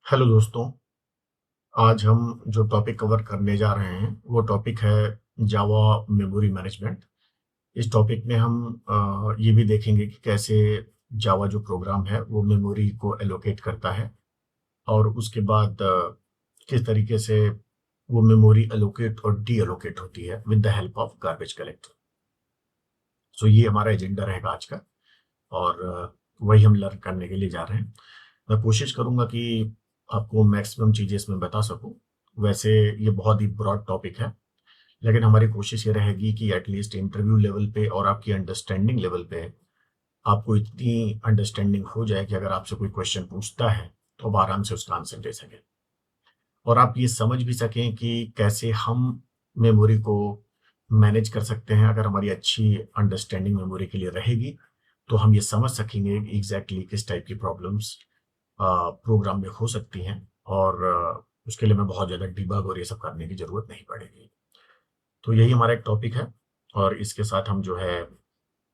Hello दोस्तों, आज हम जो टॉपिक कवर करने जा रहे हैं वो टॉपिक है जावा मेमोरी मैनेजमेंट। इस टॉपिक में हम ये भी देखेंगे कि कैसे जावा जो प्रोग्राम है वो मेमोरी को एलोकेट करता है और उसके बाद किस तरीके से वो मेमोरी एलोकेट और डी एलोकेट होती है with the help of garbage collector. So ये हमारा एजेंडा रहेगा आज का और वही हम लर्न करने के लिए जा रहे हैं। मैं कोशिश करूंगा कि आपको मैक्सिमम चीज़ें इसमें बता सकूं। वैसे ये बहुत ही ब्रॉड टॉपिक है, लेकिन हमारी कोशिश ये रहेगी कि एटलीस्ट इंटरव्यू लेवल पे और आपकी अंडरस्टैंडिंग लेवल पे आपको इतनी अंडरस्टैंडिंग हो जाए कि अगर आपसे कोई क्वेश्चन पूछता है तो आप आराम से उसका आंसर दे सकें और आप ये समझ भी सकें कि कैसे हम मेमोरी को मैनेज कर सकते हैं। अगर हमारी अच्छी अंडरस्टैंडिंग मेमोरी के लिए रहेगी तो हम ये समझ सकेंगे एग्जैक्टली किस टाइप की प्रॉब्लम्स प्रोग्राम में हो सकती हैं और उसके लिए हमें बहुत ज़्यादा डिबग और ये सब करने की ज़रूरत नहीं पड़ेगी। तो यही हमारा एक टॉपिक है और इसके साथ हम जो है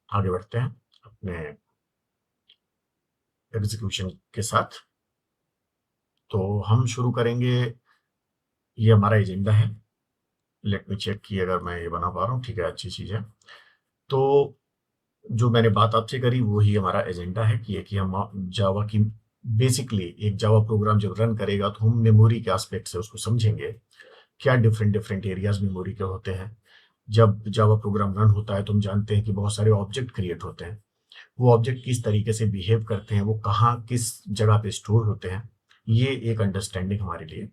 आगे बढ़ते हैं अपने एग्जीक्यूशन के साथ। तो हम शुरू करेंगे, ये हमारा एजेंडा है। लेट मी चेक कि अगर मैं ये बना पा रहा हूँ। ठीक है, अच्छी चीज़ है। तो जो मैंने बात आपसे करी वही हमारा एजेंडा है कि हम जावा की बेसिकली एक जावा प्रोग्राम जब रन करेगा तो हम मेमोरी के एस्पेक्ट से उसको समझेंगे। क्या डिफरेंट डिफरेंट एरियाज मेमोरी के होते हैं। जब जावा प्रोग्राम रन होता है तो हम जानते हैं कि बहुत सारे ऑब्जेक्ट क्रिएट होते हैं। वो ऑब्जेक्ट किस तरीके से बिहेव करते हैं, वो कहाँ किस जगह पे स्टोर होते हैं, ये एक अंडरस्टैंडिंग हमारे लिए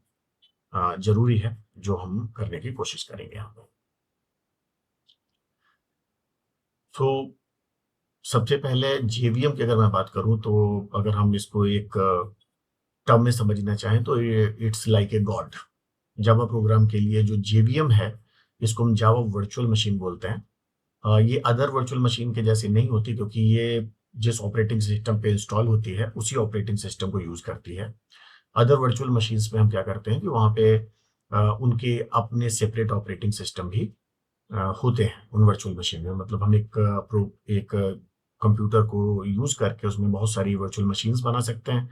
जरूरी है जो हम करने की कोशिश करेंगे यहाँ पे। तो सबसे पहले जेवीएम की अगर मैं बात करूं तो अगर हम इसको एक टर्म में समझना चाहें तो it's like a god. Java program के लिए जो जेवीएम है इसको हम जावा वर्चुअल मशीन बोलते हैं। ये अदर वर्चुअल मशीन के जैसी नहीं होती क्योंकि ये जिस ऑपरेटिंग सिस्टम पे इंस्टॉल होती है उसी ऑपरेटिंग सिस्टम को यूज करती है। अदर वर्चुअल मशीन्स में हम क्या करते हैं कि वहाँ पे उनके अपने सेपरेट ऑपरेटिंग सिस्टम भी होते हैं उन वर्चुअल मशीन में। मतलब हम एक कंप्यूटर को यूज करके उसमें बहुत सारी वर्चुअल मशीन्स बना सकते हैं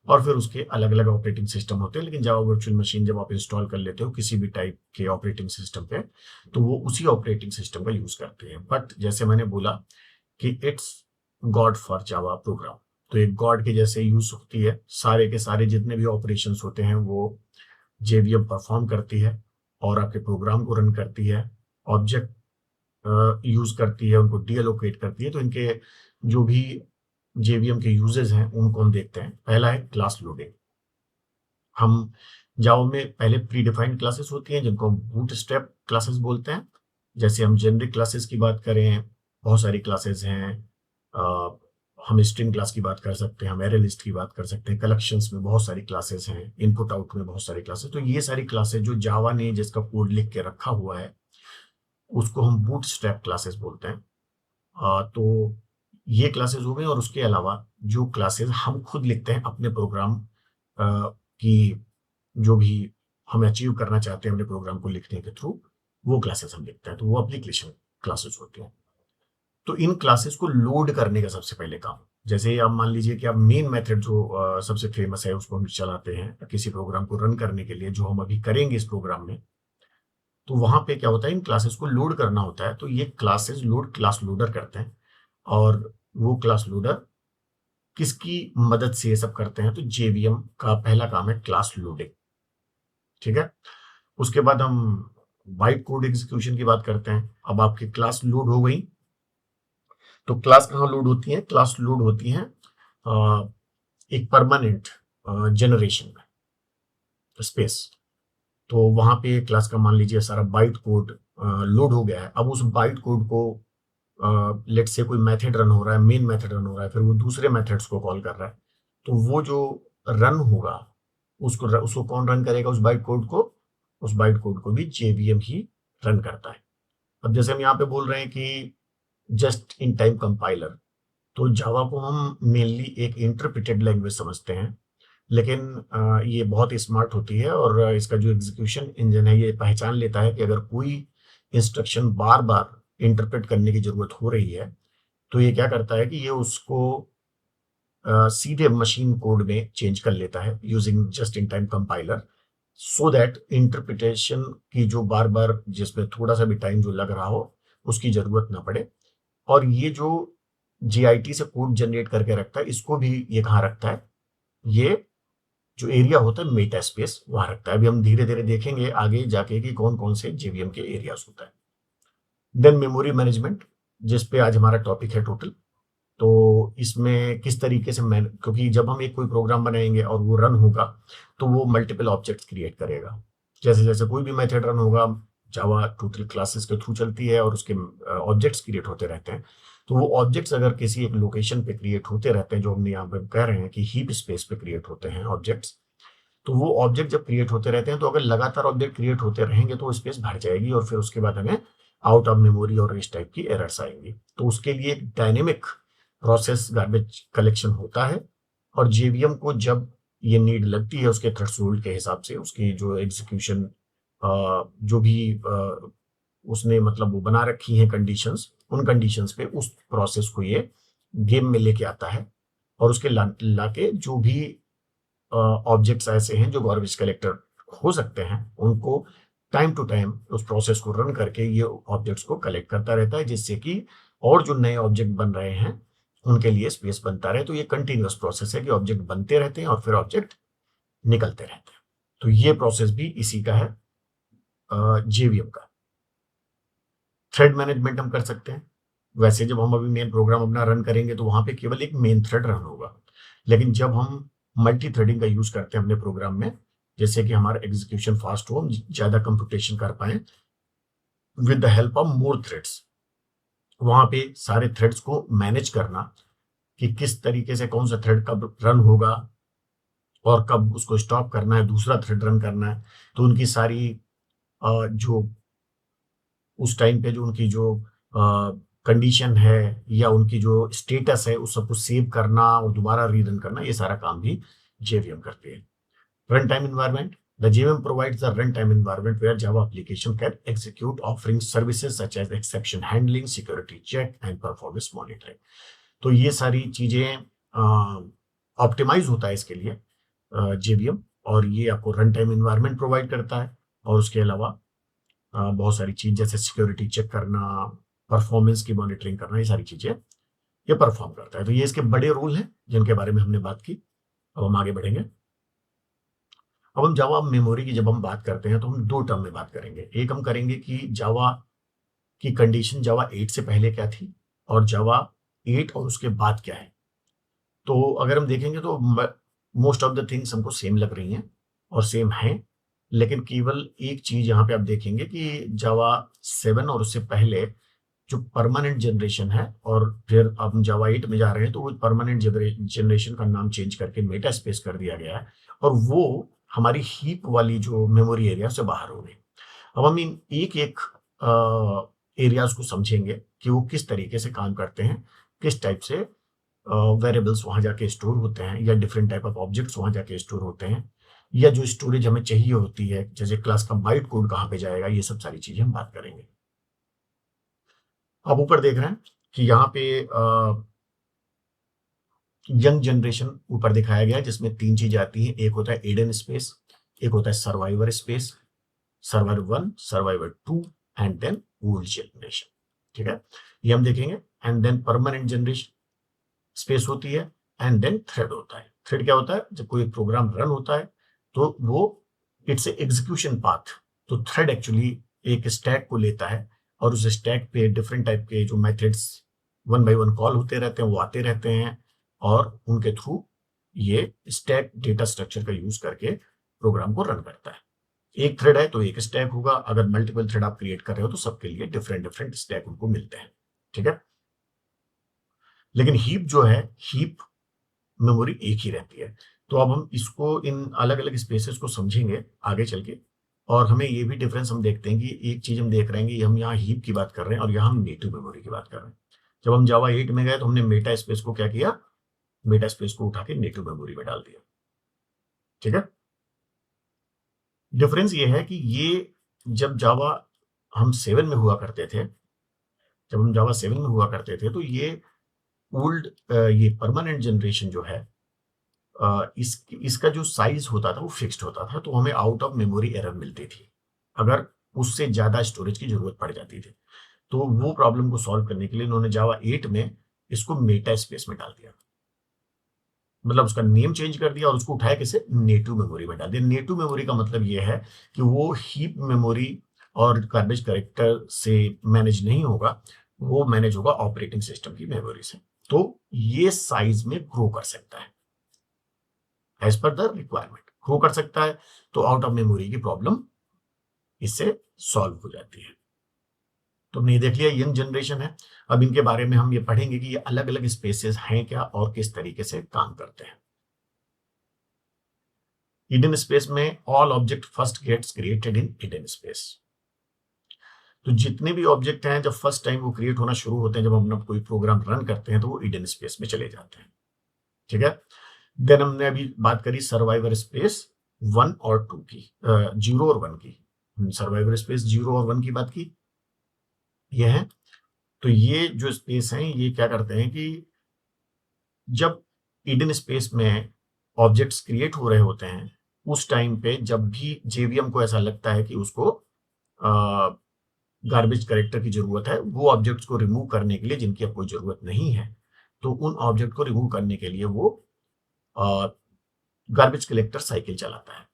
और फिर उसके अलग अलग ऑपरेटिंग सिस्टम होते हैं। लेकिन जावा वर्चुअल मशीन जब आप इंस्टॉल कर लेते हो किसी भी टाइप के ऑपरेटिंग सिस्टम पे तो वो उसी ऑपरेटिंग सिस्टम का यूज करते हैं। बट जैसे मैंने बोला कि it's God for Java program, तो एक गॉड के जैसे यूज होती है। सारे के सारे जितने भी ऑपरेशंस होते हैं वो जेवीएम परफॉर्म करती है और आपके प्रोग्राम को रन करती है। ऑब्जेक्ट यूज करती है, उनको डीएलोकेट करती है। तो इनके जो भी जेवीएम के यूजेस हैं उनको हम देखते हैं। पहला है क्लास लोडिंग। हम जावा में पहले प्री डिफाइंड क्लासेस होती हैं जिनको हम बूटस्ट्रैप क्लासेस बोलते हैं। जैसे हम जेनरिक क्लासेस की बात करें, बहुत सारी क्लासेस हैं। अ, हम स्ट्रिंग क्लास की बात कर सकते हैं, हम एरे लिस्ट की बात कर सकते हैं, कलेक्शंस में बहुत सारी क्लासेस हैं, इनपुट आउट में बहुत सारी क्लासेस। तो ये सारी क्लासेस जो जावा ने जिसका कोड लिख के रखा हुआ है उसको हम बूटस्ट्रैप क्लासेस बोलते हैं। तो ये क्लासेस हो गई और उसके अलावा जो क्लासेस हम खुद लिखते हैं अपने प्रोग्राम की, जो भी हम अचीव करना चाहते हैं अपने प्रोग्राम को लिखने के थ्रू, वो क्लासेस हम लिखते हैं। तो वो एप्लीकेशन क्लासेस होती हैं। तो इन क्लासेस को लोड करने का सबसे पहले काम, जैसे आप मान लीजिए कि आप मेन मेथड जो सबसे फेमस है उसको हम चलाते हैं किसी प्रोग्राम को रन करने के लिए, जो हम अभी करेंगे इस प्रोग्राम में। तो वहां पे क्या होता है, इन क्लासेस को लोड करना होता है। तो ये क्लासेस लोड क्लास लोडर करते हैं और वो क्लास लोडर किसकी मदद से ये सब करते हैं, तो जेवीएम का पहला काम है क्लास लोडिंग। ठीक है, उसके बाद हम वाइट कोड एग्जीक्यूशन की बात करते हैं। अब आपकी क्लास लोड हो गई, तो क्लास कहाँ लोड होती है, क्लास लोड होती है एक परमानेंट जनरेशन में स्पेस। तो वहां पे क्लास का मान लीजिए सारा बाइट कोड लोड हो गया है। अब उस बाइट कोड को लेट से कोई मेथड रन हो रहा है, मेन मेथड रन हो रहा है, फिर वो दूसरे मेथड्स को कॉल कर रहा है। तो वो जो रन होगा उसको उसको कौन रन करेगा, उस बाइट कोड को, उस बाइट कोड को भी जेवीएम ही रन करता है। अब जैसे हम यहाँ पे बोल रहे हैं कि जस्ट इन टाइम कंपाइलर, तो जावा को हम मेनली एक इंटरप्रिटेड लैंग्वेज समझते हैं। लेकिन ये बहुत स्मार्ट होती है और इसका जो एग्जीक्यूशन इंजन है ये पहचान लेता है कि अगर कोई इंस्ट्रक्शन बार बार इंटरप्रेट करने की जरूरत हो रही है तो ये क्या करता है कि ये उसको सीधे मशीन कोड में चेंज कर लेता है using just in time compiler, so that interpretation की जो बार बार जिसमें थोड़ा सा भी टाइम जो लग रहा हो उसकी जरूरत ना पड़े। और ये जो जीआईटी से कोड जनरेट करके रखता है, इसको भी ये कहाँ रखता है, ये जो एरिया होता है मेटा स्पेस वहां रखता है। अभी हम धीरे धीरे देखेंगे आगे जाके कि कौन कौन से जेवीएम के एरियाज होता है। देन मेमोरी मैनेजमेंट, जिस पे आज हमारा टॉपिक है टोटल। तो इसमें किस तरीके से मैं, क्योंकि जब हम एक कोई प्रोग्राम बनाएंगे और वो रन होगा तो वो मल्टीपल ऑब्जेक्ट्स क्रिएट करेगा। जैसे जैसे कोई भी मेथड रन होगा, जावा टोटल क्लासेस के थ्रू चलती है और उसके ऑब्जेक्ट्स क्रिएट होते रहते हैं। तो वो ऑब्जेक्ट्स अगर किसी एक लोकेशन पे क्रिएट होते रहते हैं, जो हमने यहाँ पे कह रहे हैं कि हीप स्पेस पे क्रिएट होते हैं ऑब्जेक्ट्स, तो वो ऑब्जेक्ट जब क्रिएट होते रहते हैं तो अगर लगातार ऑब्जेक्ट क्रिएट होते रहेंगे तो स्पेस भर जाएगी और फिर उसके बाद हमें आउट ऑफ मेमोरी और इस टाइप की एरर्स आएंगी। तो उसके लिए एक डायनेमिक प्रोसेस गार्बेज कलेक्शन होता है। और जेवीएम को जब ये नीड लगती है उसके थ्रेशोल्ड के हिसाब से, उसकी जो एग्जीक्यूशन जो भी उसने मतलब वो बना रखी हैं कंडीशंस, उन कंडीशंस पे उस प्रोसेस को ये गेम में लेके आता है। और उसके लाके जो भी ऑब्जेक्ट्स ऐसे हैं जो गार्बेज कलेक्टर हो सकते हैं, उनको टाइम टू टाइम उस प्रोसेस को रन करके ये ऑब्जेक्ट्स को कलेक्ट करता रहता है, जिससे कि और जो नए ऑब्जेक्ट बन रहे हैं उनके लिए स्पेस बनता रहे। तो ये कंटिन्यूअस प्रोसेस है कि ऑब्जेक्ट बनते रहते हैं और फिर ऑब्जेक्ट निकलते रहते हैं। तो ये प्रोसेस भी इसी का है, जेवीएम का। थ्रेड मैनेजमेंट हम कर सकते हैं। वैसे जब हम अभी मेन प्रोग्राम अपना रन करेंगे तो वहां पे केवल एक मेन थ्रेड रन होगा, लेकिन जब हम मल्टी थ्रेडिंग का यूज करते हैं अपने प्रोग्राम में, जैसे कि हमारा एग्जीक्यूशन फास्ट हो, हम ज्यादा कंप्यूटेशन कर पाए with the help of more threads, वहां पे सारे थ्रेड्स को मैनेज करना कि किस तरीके से कौन सा थ्रेड कब रन होगा और कब उसको स्टॉप करना है, दूसरा थ्रेड रन करना है। तो उनकी सारी जो उस टाइम पे जो उनकी जो कंडीशन है या उनकी जो स्टेटस है उस सबको सेव करना और दोबारा रीरन करना, ये सारा काम भी जेवीएम करती है। Run time environment, the JVM provides the runtime environment where Java application can execute, offering services such as exception handling, security check and performance monitoring। तो ये सारी चीजें ऑप्टिमाइज होता है इसके लिए जेवीएम, और ये आपको रन टाइम एनवायरनमेंट प्रोवाइड करता है। और उसके अलावा बहुत सारी चीज जैसे सिक्योरिटी चेक करना, परफॉर्मेंस की मॉनिटरिंग करना, ये सारी चीजें ये परफॉर्म करता है। तो ये इसके बड़े रोल हैं जिनके बारे में हमने बात की। अब हम आगे बढ़ेंगे। अब हम जावा मेमोरी की जब हम बात करते हैं तो हम दो टर्म में बात करेंगे। एक हम करेंगे कि जावा की कंडीशन जावा 8 से पहले क्या थी और जावा 8 और उसके बाद क्या है। तो अगर हम देखेंगे तो मोस्ट ऑफ द थिंग्स हमको सेम लग रही हैं और सेम हैं, लेकिन केवल एक चीज यहाँ पे आप देखेंगे कि जावा 7 और उससे पहले जो परमानेंट जनरेशन है, और फिर अब हम जावा 8 में जा रहे हैं तो वो परमानेंट जनरेशन का नाम चेंज करके मेटा स्पेस कर दिया गया है और वो हमारी हीप वाली जो मेमोरी एरिया से बाहर हो गई। अब हम इन एक एक एरियाज को समझेंगे कि वो किस तरीके से काम करते हैं, किस टाइप से वेरिएबल्स वहां जाके स्टोर होते हैं या डिफरेंट टाइप ऑफ ऑब्जेक्ट्स वहां जाके स्टोर होते हैं, या जो स्टोरेज हमें चाहिए होती है जैसे क्लास का बाइट कोड कहाँ पे जाएगा, ये सब सारी चीजें हम बात करेंगे। आप ऊपर देख रहे हैं कि यहाँ पे यंग जनरेशन ऊपर दिखाया गया है जिसमें तीन चीजें आती हैं। एक होता है एडन स्पेस, एक होता है survivor space, survivor 1, survivor 2 and then old generation. ठीक है, ये हम देखेंगे। And then permanent generation space होती है एंड देन थ्रेड होता है। थ्रेड क्या होता है, जब कोई प्रोग्राम रन होता है तो वो इट्स एग्जीक्यूशन पाथ। तो थ्रेड एक्चुअली एक स्टैक को लेता है और उस स्टैक पे डिफरेंट टाइप के जो methods one by one call होते रहते हैं, वो आते रहते हैं और उनके थ्रू ये स्टैक डेटा स्ट्रक्चर का यूज करके प्रोग्राम को रन करता है। एक थ्रेड है तो एक स्टैक होगा, अगर मल्टीपल थ्रेड आप क्रिएट कर रहे हो तो सबके लिए डिफरेंट डिफरेंट स्टैक उनको मिलते हैं। ठीक है, लेकिन हीप जो है, हीप मेमोरी एक ही रहती है। तो अब हम इसको इन अलग अलग स्पेसेस को समझेंगे आगे चल के, और हमें ये भी डिफरेंस हम देखते हैं कि एक चीज हम देख रहे हैं कि हम यहाँ हीप की बात कर रहे हैं और यहाँ हम नेटिव मेमोरी की बात कर रहे हैं। जब हम जावा 8 में गए तो हमने मेटा स्पेस को क्या किया, मेटा स्पेस को उठा के नेटिव मेमोरी में डाल दिया। ठीक है, डिफरेंस ये है कि ये जब जावा हम 7 में हुआ करते थे, जब हम जावा 7 में हुआ करते थे तो ये ओल्ड ये परमानेंट जनरेशन जो है, इसका जो साइज होता था वो फिक्स्ड होता था, तो हमें आउट ऑफ मेमोरी एरर मिलती थी अगर उससे ज्यादा स्टोरेज की जरूरत पड़ जाती थी। तो वो प्रॉब्लम को सॉल्व करने के लिए इन्होंने जावा 8 में इसको मेटा स्पेस में डाल दिया, मतलब उसका नेम चेंज कर दिया और उसको उठाया कैसे, नेटिव मेमोरी में डाल दिया। नेटिव मेमोरी का मतलब ये है कि वो हीप मेमोरी और गार्बेज करेक्टर से मैनेज नहीं होगा, वो मैनेज होगा ऑपरेटिंग सिस्टम की मेमोरी से। तो ये साइज में ग्रो कर सकता है as per the requirement, grow कर सकता है, तो आउट ऑफ मेमोरी की प्रॉब्लम इससे सॉल्व हो जाती है। तुमने ये देख लिया यंग जनरेशन है। अब इनके बारे में हम ये पढ़ेंगे कि ये अलग अलग स्पेसेस हैं क्या और किस तरीके से काम करते हैं। हिडन स्पेस में all object first gets created in hidden space. तो जितने भी ऑब्जेक्ट हैं जब फर्स्ट टाइम वो क्रिएट होना शुरू होते हैं, जब हम अपना कोई प्रोग्राम रन करते हैं तो वो हिडन स्पेस में चले जाते हैं। ठीक है। देन हमने अभी बात करी सर्वाइवर स्पेस 1 और 2 की, 0 और 1 की। सर्वाइवर स्पेस 0 और 1 की बात की, ये है। तो ये जो स्पेस हैं ये क्या करते हैं कि जब हिडन स्पेस में ऑब्जेक्ट्स क्रिएट हो रहे होते हैं, उस टाइम पे जब भी जेवीएम को ऐसा लगता है कि उसको गार्बेज करेक्टर की जरूरत है, वो ऑब्जेक्ट्स को रिमूव करने के लिए जिनकी अब कोई जरूरत नहीं है, तो उन ऑब्जेक्ट को रिमूव करने के लिए वो गार्बेज कलेक्टर साइकिल चलाता है।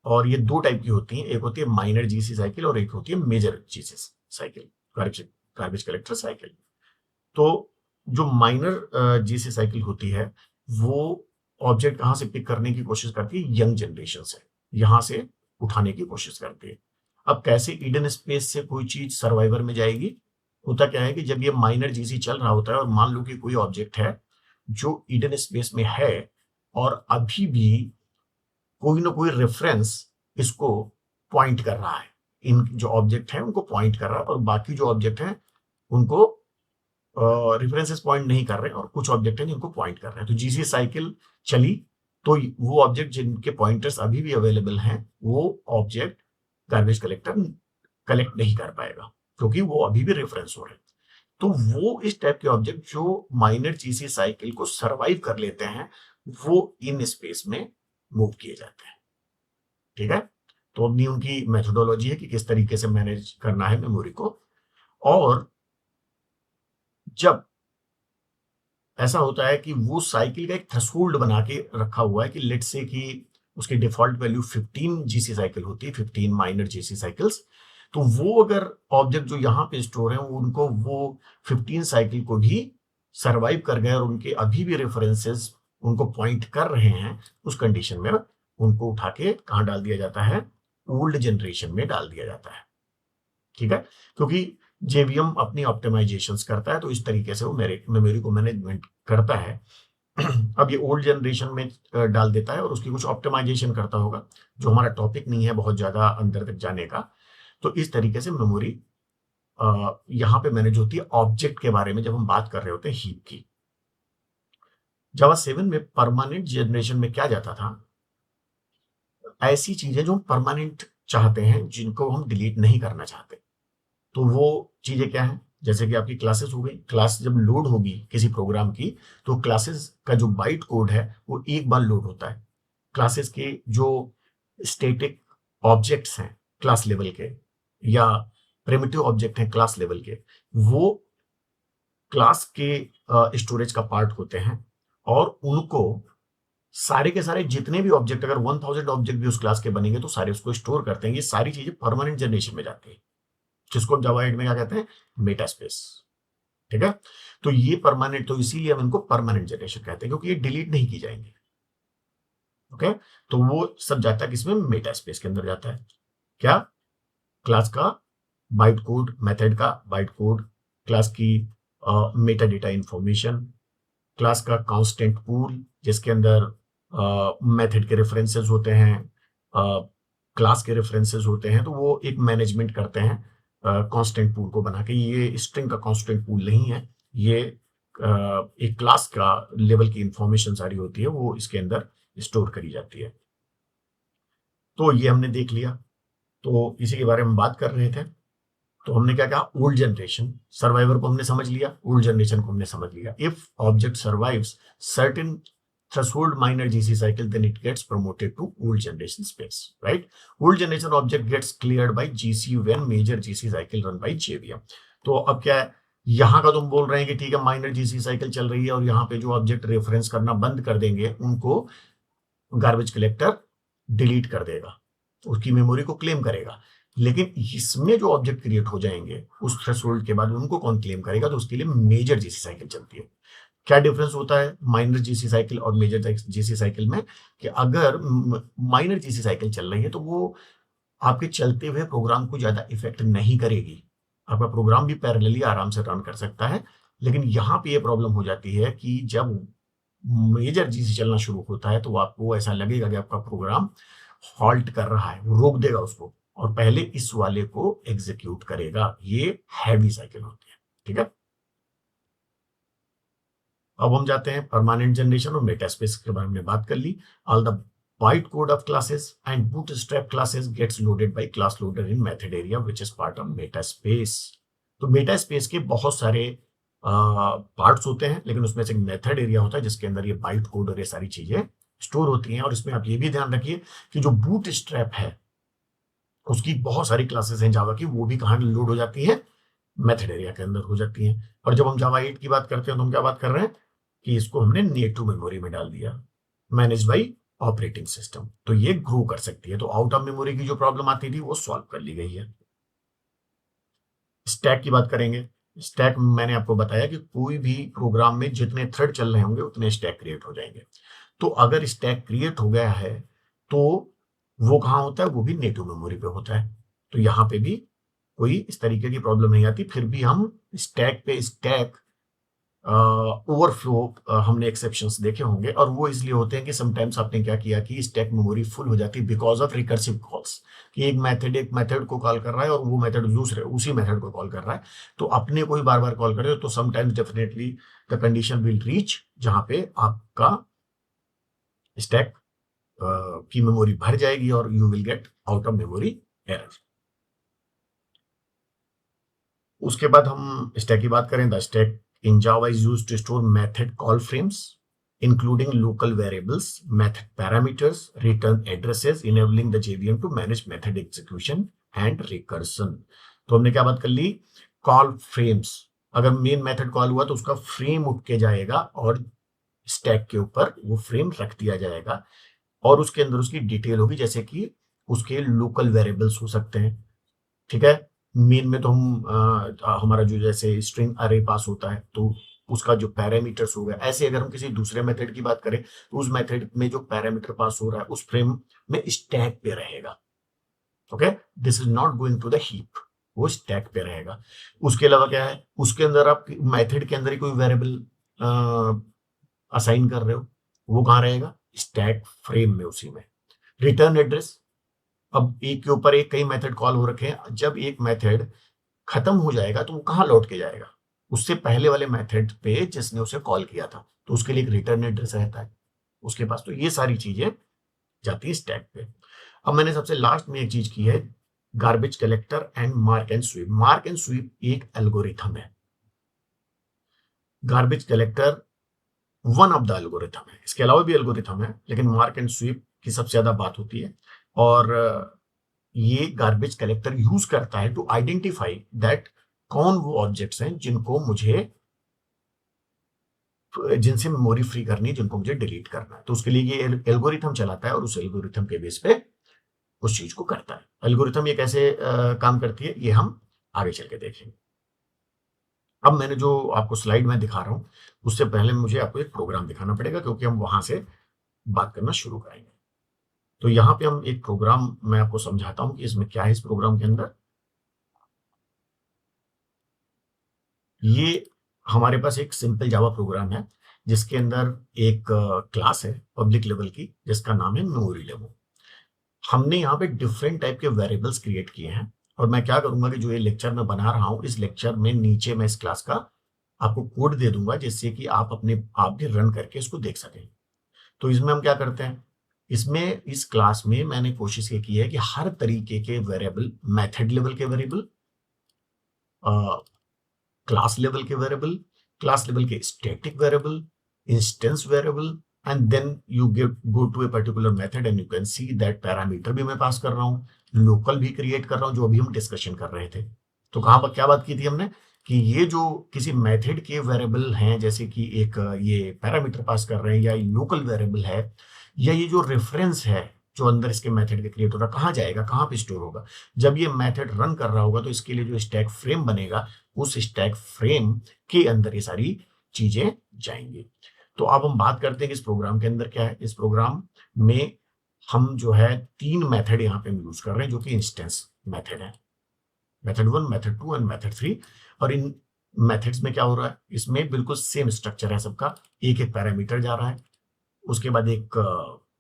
और ये दो टाइप की होती हैं, एक होती है माइनर जीसी साइकिल और एक होती है major GC cycle, garbage collector cycle. तो जो माइनर जीसी साइकिल होती है वो ऑब्जेक्ट कहां से पिक करने की कोशिश करती है, यंग जनरेशन से, यहां से उठाने की कोशिश करती है। अब कैसे ईडन स्पेस से कोई चीज सर्वाइवर में जाएगी, होता क्या है कि जब ये माइनर जीसी चल रहा होता है और मान लो कि कोई ऑब्जेक्ट है जो ईडन स्पेस में है और अभी भी कोई ना कोई रेफरेंस इसको पॉइंट कर रहा है, इन जो ऑब्जेक्ट है उनको पॉइंट कर रहा है, और बाकी जो ऑब्जेक्ट हैं उनको रेफरेंसेस पॉइंट नहीं कर रहे हैं, और कुछ ऑब्जेक्ट हैं जिनको पॉइंट कर रहे हैं। तो जीसी साइकिल चली तो वो ऑब्जेक्ट जिनके पॉइंटर्स अभी भी अवेलेबल हैं वो ऑब्जेक्ट गार्बेज कलेक्टर कलेक्ट नहीं कर पाएगा क्योंकि वो अभी भी रेफरेंस हो रहे हैं। तो वो इस टाइप के ऑब्जेक्ट जो माइनर जीसी साइकिल को सरवाइव कर लेते हैं वो इन स्पेस में मूव किए जाते हैं। ठीक है। तो अपनी उनकी मेथोडोलॉजी है कि किस तरीके से मैनेज करना है मेमोरी को। और जब ऐसा होता है कि वो साइकिल का एक थ्रेशोल्ड बना के रखा हुआ है कि लेट्स से कि उसकी डिफॉल्ट वैल्यू 15 जीसी साइकिल होती है, 15 माइनर जीसी साइकिल्स। तो वो अगर ऑब्जेक्ट जो यहाँ पे स्टोर है उनको वो 15 साइकिल को भी सरवाइव कर गए और उनके अभी भी रेफरेंसेस उनको पॉइंट कर रहे हैं, उस कंडीशन में उनको उठा के कहाँ डाल दिया जाता है, ओल्ड जनरेशन में डाल दिया जाता है। ठीक है। क्योंकि जेवीएम अपनी ऑप्टिमाइजेशंस करता है तो इस तरीके से वो मेमोरी को मैनेजमेंट करता है। अब ये ओल्ड जनरेशन में डाल देता है और उसकी कुछ ऑप्टिमाइजेशन करता होगा, जो हमारा टॉपिक नहीं है बहुत ज्यादा अंदर तक जाने का। तो इस तरीके से मेमोरी यहाँ पे मैनेज होती है ऑब्जेक्ट के बारे में जब हम बात कर रहे होते हैं हीप की। जावा 7 में परमानेंट जनरेशन में क्या जाता था, ऐसी चीजें जो हम परमानेंट चाहते हैं जिनको हम डिलीट नहीं करना चाहते। तो वो चीजें क्या है, जैसे कि आपकी क्लासेस हो गई, क्लास जब लोड होगी किसी प्रोग्राम की तो क्लासेस का जो बाइट कोड है वो एक बार लोड होता है। क्लासेस के जो स्टैटिक ऑब्जेक्ट्स हैं क्लास लेवल के या प्रिमिटिव ऑब्जेक्ट हैं क्लास लेवल के, वो क्लास के स्टोरेज का पार्ट होते हैं। और उनको सारे के सारे जितने भी ऑब्जेक्ट, अगर 1000 ऑब्जेक्ट भी उस क्लास के बनेंगे तो सारे उसको स्टोर करते हैं। ये सारी चीजें परमानेंट जनरेशन में जाती है, जिसको हम जावा 8 में क्या कहते हैं, मेटा स्पेस। ठीक है। तो ये परमानेंट, तो इसीलिए हम इनको परमानेंट जनरेशन कहते हैं क्योंकि ये डिलीट नहीं की जाएंगे। ओके। तो वो सब जाता है किसमें, मेटा स्पेस के अंदर जाता है। क्या, क्लास का बाइट कोड, मेथड का बाइट कोड, क्लास की मेटा डेटा इंफॉर्मेशन, क्लास का कांस्टेंट पूल जिसके अंदर मेथड के रेफरेंसेस होते हैं, क्लास के रेफरेंसेस होते हैं, तो वो एक मैनेजमेंट करते हैं कांस्टेंट पूल को बना के। ये स्ट्रिंग का कांस्टेंट पूल नहीं है, ये एक क्लास का लेवल की इंफॉर्मेशन सारी होती है वो इसके अंदर स्टोर करी जाती है। तो ये हमने देख लिया, तो इसी के बारे में बात कर रहे थे। तो हमने क्या कहा, ओल्ड जनरेशन, सर्वाइवर को हमने समझ लिया, ओल्ड जनरेशन को हमने समझ लिया। If object survives certain threshold minor GC cycle, then it gets promoted to old generation space, right? Old generation object gets cleared by GC when major GC cycle run by JVM। तो अब क्या है, यहाँ का तुम बोल रहे हैं कि ठीक है माइनर जीसी साइकिल चल रही है और यहाँ पे जो ऑब्जेक्ट रेफरेंस करना बंद कर देंगे उनको गार्बेज कलेक्टर डिलीट कर देगा, उसकी मेमोरी को क्लेम करेगा। लेकिन इसमें जो ऑब्जेक्ट क्रिएट हो जाएंगे उस थ्रेशोल्ड के बाद उनको कौन क्लेम करेगा, तो उसके लिए मेजर जीसी साइकिल चलती है। क्या डिफरेंस होता है माइनर जीसी साइकिल और मेजर जीसी साइकिल में, कि अगर माइनर जीसी साइकिल चल रही है तो वो आपके चलते हुए प्रोग्राम को ज्यादा इफेक्ट नहीं करेगी, आपका प्रोग्राम भी पैरेलली आराम से रन कर सकता है। लेकिन यहाँ पे ये प्रॉब्लम हो जाती है कि जब मेजर जीसी चलना शुरू होता है तो आपको ऐसा लगेगा कि आपका प्रोग्राम हॉल्ट कर रहा है, वो रोक देगा उसको और पहले इस वाले को एग्जीक्यूट करेगा। ये हैवी साइकिल होती है, ठीक है। अब हम जाते हैं परमानेंट जनरेशन और मेटास्पेस के बारे में बात कर ली। All the byte code of classes and bootstrap classes gets loaded by class loader in method area which is part of metaspace. तो मेटास्पेस के बहुत सारे पार्ट्स होते हैं, लेकिन उसमें से एक मेथड एरिया होता है जिसके अंदर ये बाइट कोड और ये सारी चीजें स्टोर होती हैं। और इसमें आप ये भी ध्यान रखिए कि जो बूटस्ट्रैप है उसकी बहुत सारी क्लासेस हैं जावा की, वो भी कहाँ लोड हो जाती है, मेथड एरिया के अंदर हो जाती हैं। और जब हम जावा 8 की बात करते हैं तो हम क्या बात कर रहे हैं कि इसको हमने नेटिव मेमोरी में डाल दिया, मैनेज बाई ऑपरेटिंग सिस्टम, तो ये ग्रो कर सकती है। तो आउट ऑफ मेमोरी की जो प्रॉब्लम आती थी वो सॉल्व कर ली गई है। स्टैक की बात करेंगे। स्टैक मैंने आपको बताया कि कोई भी प्रोग्राम में जितने थ्रेड चल रहे होंगे उतने स्टैक क्रिएट हो जाएंगे। तो अगर स्टैक क्रिएट हो गया है तो वो कहाँ होता है, वो भी नेटिव मेमोरी पे होता है। तो यहाँ पे भी कोई इस तरीके की प्रॉब्लम नहीं आती। फिर भी हम स्टैक पे स्टैक ओवरफ्लो हमने एक्सेप्शंस देखे होंगे, और वो इसलिए होते हैं कि समटाइम्स आपने क्या किया कि स्टैक मेमोरी फुल हो जाती है बिकॉज ऑफ रिकर्सिव कॉल्स, कि एक मेथड को कॉल कर रहा है और वो मेथड दूसरे उसी मेथड को कॉल कर रहा है, तो अपने को ही बार बार कॉल करे तो sometimes definitely the condition will reach जहां पे आपका स्टैक की मेमोरी भर जाएगी और you will get out of memory error. उसके बाद हम स्टैक की बात करें। The stack in Java is used to store method call frames including local variables, method parameters, return addresses, enabling the JVM to manage method execution and recursion। तो हमने क्या बात कर ली, कॉल फ्रेम्स, अगर मेन मेथड कॉल हुआ तो उसका frame उठ के जाएगा और स्टैक के ऊपर वो फ्रेम रख दिया जाएगा और उसके अंदर उसकी डिटेल होगी, जैसे कि उसके लोकल वेरिएबल्स हो सकते हैं, ठीक है। मेन में तो हम हमारा जो जैसे स्ट्रिंग अरे पास होता है तो उसका जो पैरामीटर्स होगा, ऐसे अगर हम किसी दूसरे मेथड की बात करें तो उस मेथड में जो पैरामीटर पास हो रहा है उस फ्रेम में स्टैक पे रहेगा। Okay, this is not going to the heap, वो स्टैक पे रहेगा। उसके अलावा क्या है, उसके अंदर आप मेथड के अंदर ही कोई वेरिएबल असाइन कर रहे हो, वो कहाँ रहेगा, स्टैक फ्रेम में, उसी में। रिटर्न एड्रेस, अब एक के ऊपर एक कई मेथड कॉल हो रखे हैं, जब एक मेथड खत्म हो जाएगा तो वो कहाँ लौट के जाएगा, उससे पहले वाले मेथड पे जिसने उसे कॉल किया था, तो उसके लिए एक रिटर्न एड्रेस रहता है उसके पास। तो ये सारी चीजें जाती है स्टैक पे। अब मैंने सबसे लास्ट में एक चीज की है, garbage collector and mark and sweep. Mark and sweep एक एल्गोरिथम है, garbage collector one of the algorithm है, इसके अलावा भी एल्गोरिथम है लेकिन मार्क एंड स्वीप की सबसे ज्यादा बात होती है। और ये गार्बेज कलेक्टर यूज करता है टू आइडेंटिफाई दैट कौन वो ऑब्जेक्ट्स हैं जिनसे मेमोरी फ्री करनी है, जिनको मुझे डिलीट करना है। तो उसके लिए ये एल्गोरिथम चलाता है और उस एल्गोरिथम के बेस पे उस चीज को करता है। एल्गोरिथम ये कैसे काम करती है ये हम आगे चल के देखेंगे। अब मैंने जो आपको स्लाइड में दिखा रहा हूं उससे पहले मुझे आपको एक प्रोग्राम दिखाना पड़ेगा क्योंकि हम वहां से बात करना शुरू करेंगे। तो यहाँ पे हम एक प्रोग्राम मैं आपको समझाता हूँ कि इसमें क्या है। इस प्रोग्राम के अंदर ये हमारे पास एक सिंपल जावा प्रोग्राम है जिसके अंदर एक क्लास है पब्लिक लेवल की जिसका नाम है मेमोरी डेमो। हमने यहाँ पे डिफरेंट टाइप के वेरिएबल्स क्रिएट किए हैं और मैं क्या करूंगा कि जो ये लेक्चर मैं बना रहा हूँ इस लेक्चर में नीचे मैं इस क्लास का आपको कोड दे दूंगा जिससे कि आप अपने आप भी रन करके इसको देख सकें। तो इसमें हम क्या करते हैं, इसमें इस क्लास में मैंने कोशिश ये की है कि हर तरीके के वेरिएबल, मेथड लेवल के वेरिएबल, क्लास लेवल के वेरिएबल, क्लास लेवल के static variable, instance variable, and then you get go to a particular method and you can see that parameter भी मैं पास कर रहा हूँ, लोकल भी क्रिएट कर रहा हूँ, जो अभी हम डिस्कशन कर रहे थे। तो कहाँ पर क्या बात की थी हमने कि ये जो किसी मेथड के वेरिएबल हैं, जैसे कि एक ये पैरामीटर पास कर रहे हैं या लोकल वेरिएबल है, या ये जो रेफरेंस है जो अंदर इसके मेथड के क्रिएट हो रहा है, कहाँ जाएगा, कहाँ पे स्टोर होगा। जब ये मेथड रन कर रहा होगा तो इसके लिए जो स्टैक फ्रेम बनेगा, उस स्टैक फ्रेम के अंदर ये सारी चीजें जाएंगी। तो अब हम बात करते हैं कि इस प्रोग्राम के अंदर क्या है। इस प्रोग्राम में हम जो है 3 मेथड यहाँ पे यूज कर रहे हैं, जो कि इंस्टेंस मेथड है, मेथड 1, मेथड 2 एंड मेथड 3। और इन मेथड्स में क्या हो रहा है, इसमें बिल्कुल सेम स्ट्रक्चर है सबका, एक एक पैरामीटर जा रहा है, उसके बाद एक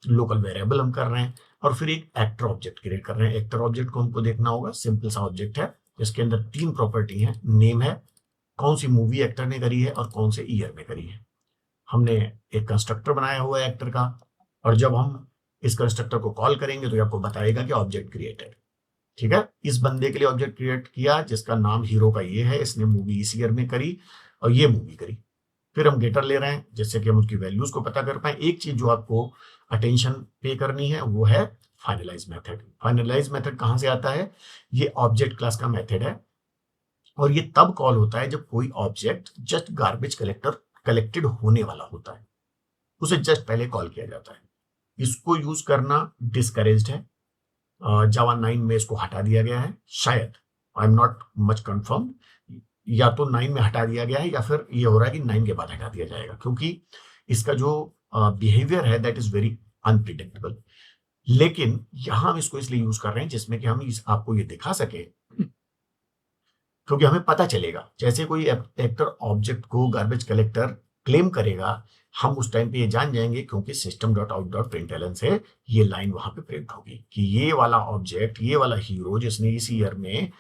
लोकल वेरिएबल हम कर रहे हैं, और फिर एक एक्टर ऑब्जेक्ट क्रिएट कर रहे हैं। एक्टर ऑब्जेक्ट को हमको देखना होगा, सिंपल सा ऑब्जेक्ट है, इसके अंदर 3 प्रॉपर्टी है, नेम है, कौन सी मूवी एक्टर ने करी है और कौन से ईयर में करी है। हमने एक कंस्ट्रक्टर बनाया हुआ है एक्टर का, और जब हम इस कंस्ट्रक्टर को कॉल करेंगे तो ये आपको बताएगा कि ऑब्जेक्ट क्रिएटेड। ठीक है, इस बंदे के लिए ऑब्जेक्ट क्रिएट किया जिसका नाम हीरो का ये है, इसने मूवी इस ईयर में करी और ये मूवी करी। फिर हम गेटर ले रहे हैं जिससे कि हम उसकी वैल्यूज को पता कर पाए। एक चीज जो आपको अटेंशन पे करनी है वो है फाइनलाइज मेथड। फाइनलाइज मेथड कहां से आता है, ये ऑब्जेक्ट क्लास का मेथड है, और ये तब कॉल होता है जब कोई ऑब्जेक्ट जस्ट गार्बेज कलेक्टेड होने वाला होता है, उसे जस्ट पहले कॉल किया जाता है। इसको यूज करना डिस्करेज्ड है, जावा 9 में इसको हटा दिया गया है शायद, I am not much confirm, या तो 9 में हटा दिया गया है या फिर ये हो रहा है कि 9 के बाद हटा दिया जाएगा, क्योंकि इसका जो बिहेवियर है दैट इज वेरी अनप्रिडिक्टेबल। लेकिन यहां हम इसको इसलिए यूज कर रहे हैं जिसमें कि हम आपको ये दिखा सके, क्योंकि हमें पता चलेगा जैसे कोई एक्टर ऑब्जेक्ट को गार्बेज कलेक्टर क्लेम करेगा, हम उस टाइम पे ये जान जाएंगे, क्योंकि system dot out dot println से ये लाइन वहां पे प्रिंट होगी कि ये वाला ऑब्जेक्ट, ये वाला हीरो जिसने इस ईयर में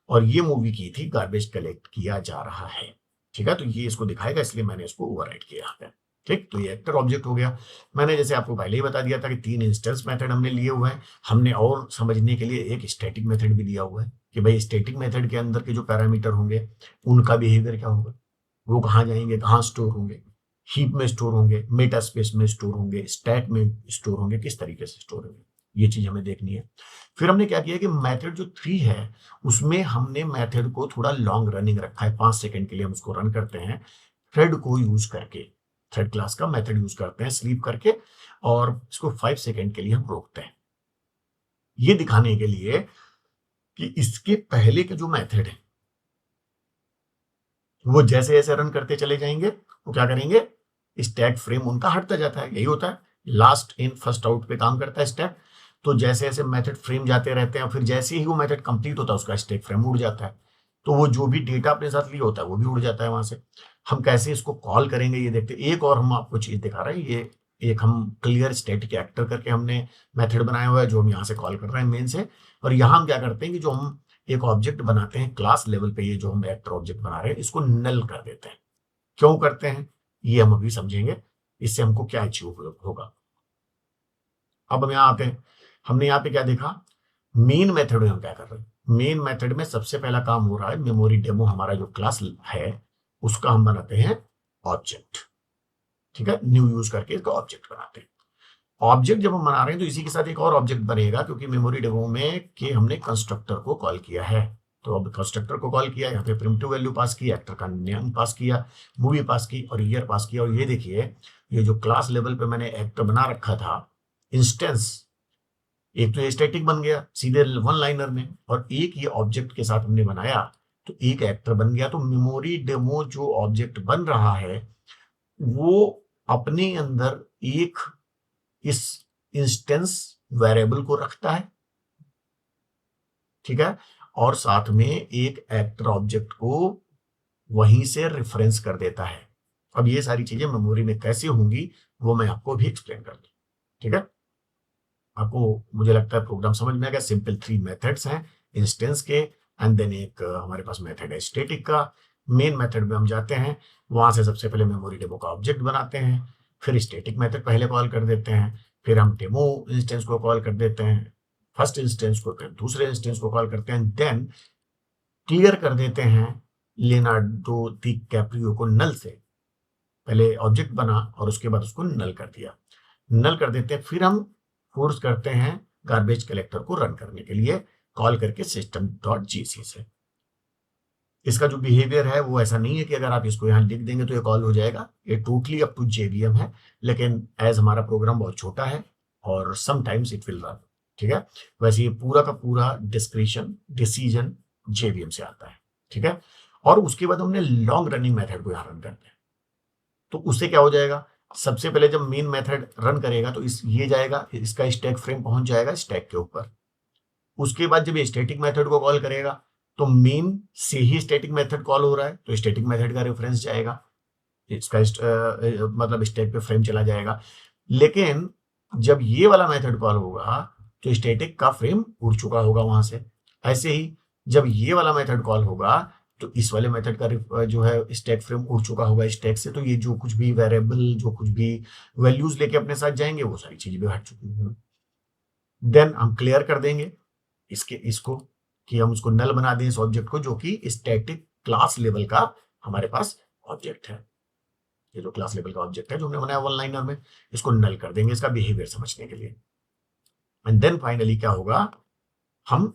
और ये मूवी की थी, गार्बेज कलेक्ट किया जा रहा है। ठीक है, तो ये इसको दिखाएगा, इसलिए मैंने इसको ओवरराइट किया यहाँ पे। ठीक, तो ये एक्टर ऑब्जेक्ट हो गया। मैंने जैसे आपको पहले ही बता दिया था कि 3 इंस्टेंस मेथड हमने लिए हुए हैं। हमने और समझने के लिए एक स्टैटिक मेथड भी दिया हुआ है कि भाई स्टैटिक मेथड के अंदर के जो पैरामीटर होंगे उनका बिहेवियर क्या होगा, वो कहाँ जाएंगे, कहाँ स्टोर होंगे, हीप में स्टोर होंगे, मेटा स्पेस में स्टोर होंगे, स्टैक में स्टोर होंगे, किस तरीके से स्टोर होंगे, ये चीज हमें देखनी है। फिर हमने क्या किया कि मेथड जो 3 है उसमें हमने मेथड को थोड़ा लॉन्ग रनिंग रखा है, 5 सेकंड के लिए हम उसको रन करते हैं, थ्रेड को यूज करके, थ्रेड क्लास का मेथड यूज करते हैं स्लीप करके, और इसको 5 सेकंड के लिए हम रोकते हैं, ये दिखाने के लिए कि इसके पहले के जो मेथड है वो जैसे जैसे रन करते चले जाएंगे, वो क्या करेंगे, स्टैक फ्रेम उनका हटता जाता है, यही होता है, लास्ट इन फर्स्ट आउट पे काम करता है स्टैक। तो जैसे जैसे मेथड फ्रेम जाते रहते हैं, फिर जैसे ही वो मेथड कंप्लीट होता है उसका स्टैक फ्रेम उड़ जाता है, तो वो जो भी डेटा अपने साथ लिया होता है वो भी उड़ जाता है वहां से। हम कैसे इसको कॉल करेंगे ये देखते हैं। एक और हम आपको चीज दिखा रहे हैं, ये एक हम क्लियर स्टैटिक एक्टर करके हमने मेथड बनाया हुआ है जो हम यहाँ से कॉल कर रहे हैं मेन से। और यहाँ हम क्या करते हैं कि जो हम एक ऑब्जेक्ट बनाते हैं क्लास लेवल पे, ये जो हम एक्टर ऑब्जेक्ट बना रहे हैं इसको नल कर देते हैं। क्यों करते हैं ये हम अभी समझेंगे, इससे हमको क्या अचीव होगा। अब हम यहाँ आते हैं, हमने यहाँ पे क्या देखा, मेन मेथड में हम क्या कर रहे हैं। मेन मेथड में सबसे पहला काम हो रहा है, मेमोरी डेमो हमारा जो क्लास है उसका हम बनाते हैं ऑब्जेक्ट। ठीक है, न्यू यूज करके इसका ऑब्जेक्ट बनाते हैं। ऑब्जेक्ट जब हम बना रहे हैं तो इसी के साथ एक और ऑब्जेक्ट बनेगा, क्योंकि मेमोरी डेमो में कि हमने कंस्ट्रक्टर को कॉल किया है। तो अब कंस्ट्रक्टर को कॉल किया, यहाँ पे प्रिमिटिव वैल्यू पास की, एक्टर का नेम पास किया, मूवी पास की और ईयर पास किया। और ये देखिए, ये जो क्लास लेवल पे मैंने एक्टर बना रखा था इंस्टेंस, एक तो ये स्टैटिक बन गया सीधे वन लाइनर में, और एक ये ऑब्जेक्ट के साथ हमने बनाया तो एक एक्टर बन गया। तो मेमोरी डेमो जो ऑब्जेक्ट बन रहा है वो अपने अंदर एक इस इंस्टेंस वेरिएबल को रखता है, ठीक है, और साथ में एक एक्टर ऑब्जेक्ट को वहीं से रेफरेंस कर देता है। अब ये सारी चीजें मेमोरी में कैसे होंगी वो मैं आपको भी एक्सप्लेन कर दूं। ठीक है, आपको मुझे लगता है प्रोग्राम समझ में आ गया। सिंपल 3 मेथड्स हैं इंस्टेंस के, एंड देन एक हमारे पास मेथड है स्टैटिक का। मेन मेथड में हम जाते हैं, वहां से सबसे पहले मेमोरी डेमो का ऑब्जेक्ट बनाते हैं, फिर स्टैटिक मेथड पहले कॉल कर देते हैं, फिर हम डेमो इंस्टेंस को कॉल कर देते हैं, फर्स्ट इंस्टेंस को, फिर दूसरे इंस्टेंस को कॉल करते हैं, देन क्लियर कर देते हैं लियोनार्डो दी कैप्रियो को नल से। पहले ऑब्जेक्ट बना और उसके बाद उसको नल कर दिया। नल कर देते हैं, फिर हम फोर्स करते हैं गार्बेज कलेक्टर को रन करने के लिए कॉल करके सिस्टम डॉट जीसी से। इसका जो बिहेवियर है वो ऐसा नहीं है कि अगर आप इसको यहाँ लिख देंगे तो ये कॉल हो जाएगा, ये टोटली अप टू जेवीएम है। लेकिन एज हमारा प्रोग्राम बहुत छोटा है और समटाइम्स इट विल रन, ठीक है। वैसे ये पूरा का पूरा डिस्क्रिप्शन डिसीजन जेवीएम से आता है, ठीक है। और उसके बाद हमने लॉन्ग रनिंग मेथड को यहाँ रन करते हैं। तो उससे क्या हो जाएगा, सबसे पहले जब मेन मेथड रन करेगा तो ये जाएगा, इसका स्टैक फ्रेम पहुंच जाएगा स्टैक के ऊपर। उसके बाद जब ये स्टैटिक मेथड को कॉल करेगा तो मेन से ही स्टैटिक मेथड कॉल हो रहा है तो स्टैटिक मेथड का रेफरेंस जाएगा, इसका मतलब स्टैक पे फ्रेम चला जाएगा। लेकिन जब ये वाला मेथड कॉल होगा तो स्टैटिक का फ्रेम उड़ चुका होगा वहां से। ऐसे ही जब ये वाला मेथड कॉल होगा तो इस वाले मेथड का जो है स्टैक फ्रेम उड़ चुका होगा स्टैक से, तो ये जो कुछ भी वेरिएबल जो कुछ भी वैल्यूज लेके अपने साथ जाएंगे वो सारी चीजें भी हट चुकी होंगी। देन हम क्लियर कर देंगे इसको कि हम उसको नल बना दें इस ऑब्जेक्ट को, जो कि स्टैटिक क्लास लेवल का हमारे पास ऑब्जेक्ट है। ये जो क्लास लेवल का ऑब्जेक्ट है जो हमने बनाया वन लाइनर में, इसको नल कर देंगे इसका बिहेवियर समझने के लिए। एंड देन फाइनली क्या होगा, हम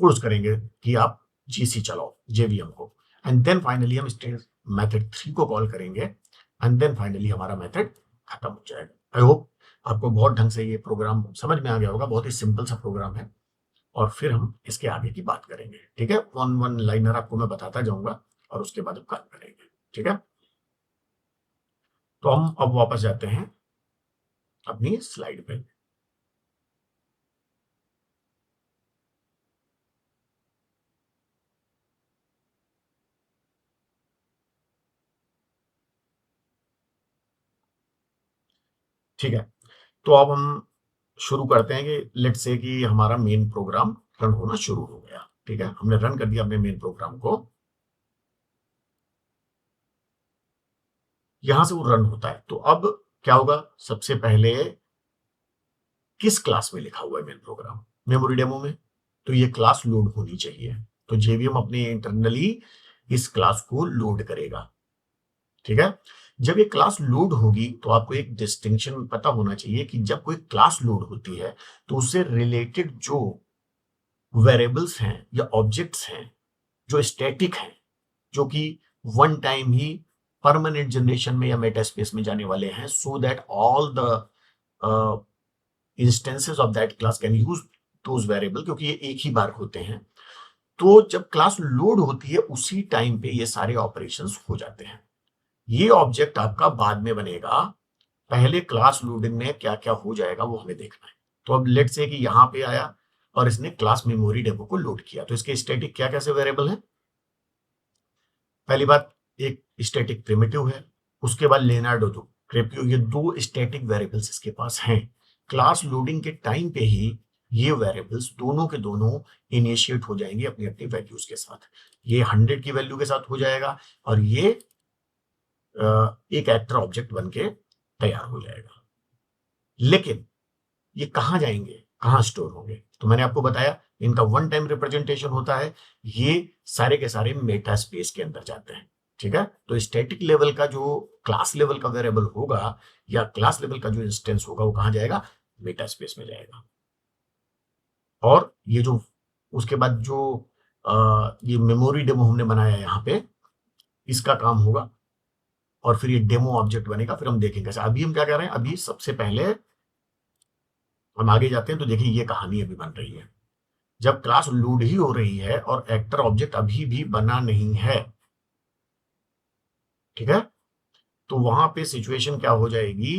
फोर्स करेंगे कि आप जीसी चलाओ जेवीएम को। एंड देन फाइनली हम मेथड 3 को कॉल करेंगे एंड देन फाइनली हमारा मेथड खत्म हो जाएगा। आई होप आपको बहुत ढंग से ये प्रोग्राम समझ में आ गया होगा, बहुत ही सिंपल सा प्रोग्राम है। और फिर हम इसके आगे की बात करेंगे, ठीक है। वन वन लाइनर आपको मैं बताता जाऊंगा और उसके बाद हम काम करेंगे, ठीक है। तो हम अब वापस जाते हैं अपनी स्लाइड पे। ठीक है, तो अब हम शुरू करते हैं कि लेट्स से कि हमारा मेन प्रोग्राम रन होना शुरू हो गया, ठीक है। हमने रन कर दिया अपने मेन प्रोग्राम को, यहां से वो रन होता है। तो अब क्या होगा, सबसे पहले किस क्लास में लिखा हुआ है मेन प्रोग्राम, मेमोरी डेमो में, तो ये क्लास लोड होनी चाहिए। तो जेवीएम अपने इंटरनली इस क्लास को लोड करेगा, ठीक है। जब ये क्लास लोड होगी तो आपको एक डिस्टिंक्शन पता होना चाहिए कि जब कोई क्लास लोड होती है तो उससे रिलेटेड जो वेरिएबल्स हैं या ऑब्जेक्ट्स हैं जो स्टैटिक हैं, जो कि वन टाइम ही परमानेंट जनरेशन में या मेटा स्पेस में जाने वाले हैं, so that all the instances of that class can use those variable, क्योंकि ये एक ही बार होते हैं। तो जब क्लास लोड होती है उसी टाइम पे ये सारे ऑपरेशंस हो जाते हैं। ये ऑब्जेक्ट आपका बाद में बनेगा, पहले क्लास लोडिंग में क्या क्या हो जाएगा वो हमें देखना है। तो अब लेट्स से कि यहां पे आया और इसने क्लास मेमोरी डेमो को लोड किया, तो इसके स्टैटिक क्या कैसे वेरिएबल है। पहली बात, एक स्टैटिक प्रिमिटिव है, उसके बाद लेनार्डो दो क्रेपियो, ये दो स्टैटिक वेरिएबल्स इसके पास हैं। क्लास लोडिंग के टाइम पे ही ये वेरिएबल्स दोनों के दोनों इनिशिएट हो जाएंगे अपनी अपनी वैल्यूज के साथ। ये 100 की वैल्यू के साथ हो जाएगा और ये एक एक्टर ऑब्जेक्ट बन के तैयार हो जाएगा। लेकिन ये कहाँ जाएंगे, कहाँ स्टोर होंगे, तो मैंने आपको बताया इनका वन टाइम रिप्रेजेंटेशन होता है, ये सारे के सारे मेटा स्पेस के अंदर जाते हैं, ठीक है। तो स्टैटिक लेवल का जो क्लास लेवल का वेरिएबल होगा या क्लास लेवल का जो इंस्टेंस होगा वो कहाँ जाएगा, मेटा स्पेस में जाएगा। और ये जो उसके बाद जो ये मेमोरी डेमो हमने बनाया है यहाँ पे, इसका काम होगा और फिर ये डेमो ऑब्जेक्ट बनेगा, फिर हम देखेंगे। अभी हम क्या कर रहे हैं, अभी सबसे पहले हम आगे जाते हैं तो देखिए ये कहानी अभी बन रही है। जब क्लास लोड ही हो रही है और एक्टर ऑब्जेक्ट अभी भी बना नहीं है, ठीक है, तो वहां पे सिचुएशन क्या हो जाएगी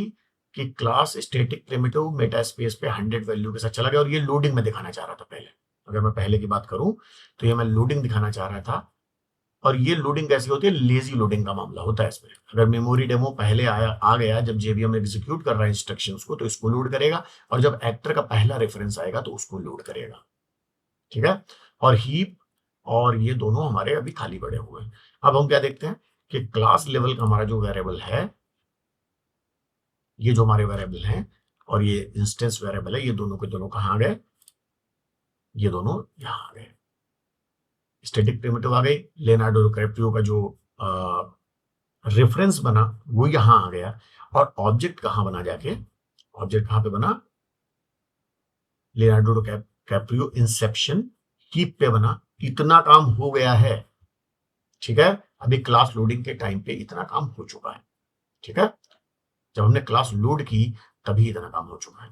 कि class static primitive Meta space पे 100 वैल्यू के साथ चला गया। और ये लोडिंग में दिखाना चाह रहा था पहले, अगर मैं पहले की बात करूं तो ये मैं लोडिंग दिखाना चाह रहा था। और ये लोडिंग कैसी होती है, लेजी लोडिंग का मामला होता है इसमें। अगर मेमोरी डेमो पहले आ गया, जब जेवीएम एग्जीक्यूट कर रहा है इंस्ट्रक्शंस को, तो इसको लोड करेगा, और जब एक्टर का पहला रेफरेंस आएगा तो उसको लोड करेगा, ठीक है। और हीप और ये दोनों हमारे अभी खाली पड़े हुए हैं। अब हम क्या देखते हैं कि क्लास लेवल का हमारा जो वेरिएबल है, ये जो हमारे वेरिएबल हैं और ये इंस्टेंस वेरिएबल है, ये दोनों के दोनों कहाँ गए, ये दोनों यहां आ गए। स्टैटिक प्रिमिटिव आ गई, लियोनार्डो डिकैप्रियो का जो रेफरेंस बना वो यहां आ गया, और ऑब्जेक्ट कहां बना जाके, ऑब्जेक्ट कहां पे बना, लियोनार्डो डिकैप्रियो इंसेप्शन हीप पे बना। इतना काम हो गया है, ठीक है। अभी क्लास लोडिंग के टाइम पे इतना काम हो चुका है, ठीक है। जब हमने क्लास लोड की तभी इतना काम हो चुका है,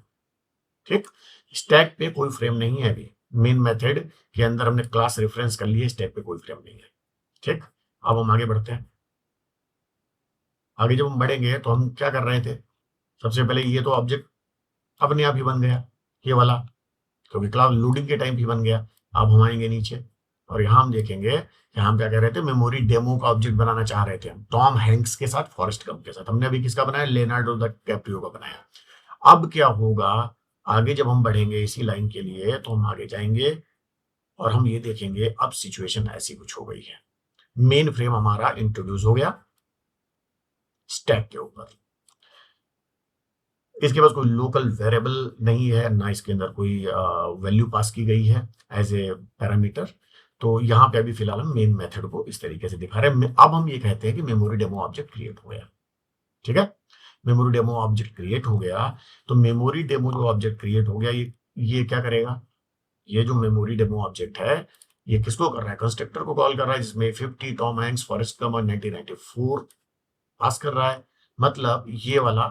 ठीक। स्टैक पे कोई फ्रेम नहीं है अभी, मेन मेथड के अंदर हमने क्लास रेफरेंस कर लिए, स्टैक पे कोई फ्रेम नहीं है, ठीक। अब हम आगे बढ़ते हैं। आगे जब हम बढ़ेंगे तो हम क्या कर रहे थे, सबसे पहले ये तो ऑब्जेक्ट अपने आप ही बन गया, ये वाला, क्योंकि क्लास लोडिंग के टाइम ही बन गया। अब हम आएंगे नीचे और यहाँ हम देखेंगे कि हम क्या कह रहे थे, मेमोरी डेमो का ऑब्जेक्ट बनाना चाह रहे थे हम, टॉम हैंक्स के साथ, फॉरेस्ट गंप के साथ। हमने अभी किसका बनाया, लियोनार्डो डिकैप्रियो का बनाया। अब क्या होगा, आगे जब हम बढ़ेंगे इसी लाइन के लिए तो हम आगे जाएंगे और हम ये देखेंगे अब सिचुएशन ऐसी कुछ हो गई है। मेन फ्रेम हमारा इंट्रोड्यूस हो गया स्टैक के ऊपर, इसके पास कोई लोकल वेरिएबल नहीं है, ना इसके अंदर कोई वैल्यू पास की गई है एज ए पैरामीटर। तो यहाँ पे अभी फिलहाल हम मेन मेथड को इस तरीके से दिखा रहे हैं। अब हम ये कहते हैं कि मेमोरी डेमो ऑब्जेक्ट क्रिएट हो गया, ठीक है। मेमोरी डेमो ऑब्जेक्ट क्रिएट हो गया, तो मेमोरी डेमो जो ऑब्जेक्ट क्रिएट हो गया, ये क्या करेगा, ये जो मेमोरी डेमो ऑब्जेक्ट है ये किसको कर रहा है, कंस्ट्रक्टर को कॉल कर रहा है, जिसमें 50 टॉम हैंक्स, फॉरेस्ट गंप और 1994 पास कर रहा है। मतलब ये वाला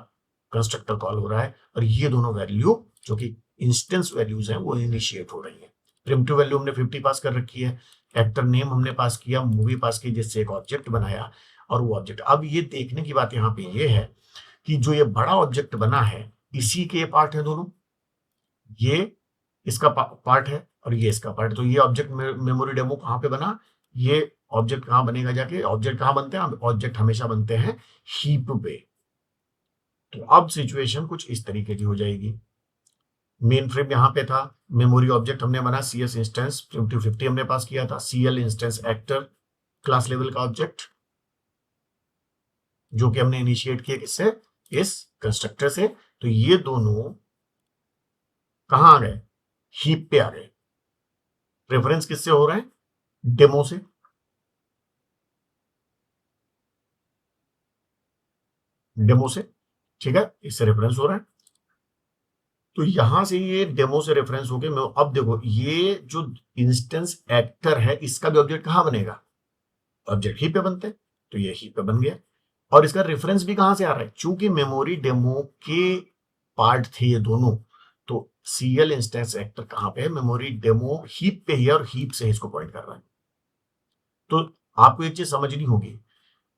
कंस्ट्रक्टर कॉल हो रहा है और ये दोनों वैल्यू जो कि इंस्टेंस वैल्यूज हैं वो इनिशिएट हो रही है। प्रिमिटिव वैल्यू हमने 50 पास कर रखी है, एक्टर नेम हमने पास किया, मूवी पास की, जिससे एक ऑब्जेक्ट बनाया, और वो ऑब्जेक्ट, अब ये देखने की बात यहाँ पे ये है कि जो ये बड़ा ऑब्जेक्ट बना है इसी के पार्ट है दोनों, ये इसका पार्ट है और ये इसका पार्ट। तो ये ऑब्जेक्ट मेमोरी डेमो कहाँ पे बना, ये ऑब्जेक्ट कहाँ बनेगा जाके, ऑब्जेक्ट कहाँ बनते हैं, ऑब्जेक्ट हमेशा बनते हैं हीप पे। तो अब सिचुएशन कुछ इस तरीके की हो जाएगी, मेन फ्रेम यहां पे था, मेमोरी ऑब्जेक्ट हमने बना CS इंस्टेंस, 50 हमने पास किया था, CL instance actor class level का ऑब्जेक्ट, जो कि हमने इनिशिएट किया किससे, इस कंस्ट्रक्टर से। तो ये दोनों कहां आ गए, हीप पे आ गए। रेफरेंस किससे हो रहा है, डेमो से, डेमो से, ठीक है, इससे रेफरेंस हो रहा है। तो यहां से ये डेमो से रेफरेंस हो गया। अब देखो ये जो इंस्टेंस एक्टर है इसका भी ऑब्जेक्ट कहां बनेगा, ऑब्जेक्ट ही पे बनते हैं, तो ये ही पे बन गया। और इसका रेफरेंस भी कहां से आ रहा है, चूंकि मेमोरी डेमो के पार्ट थे ये दोनों, तो CL इंस्टेंस एक्टर कहां पे है, मेमोरी डेमो हीप पे ही है और हीप से इसको पॉइंट कर रहा है। तो आपको एक चीज समझनी होगी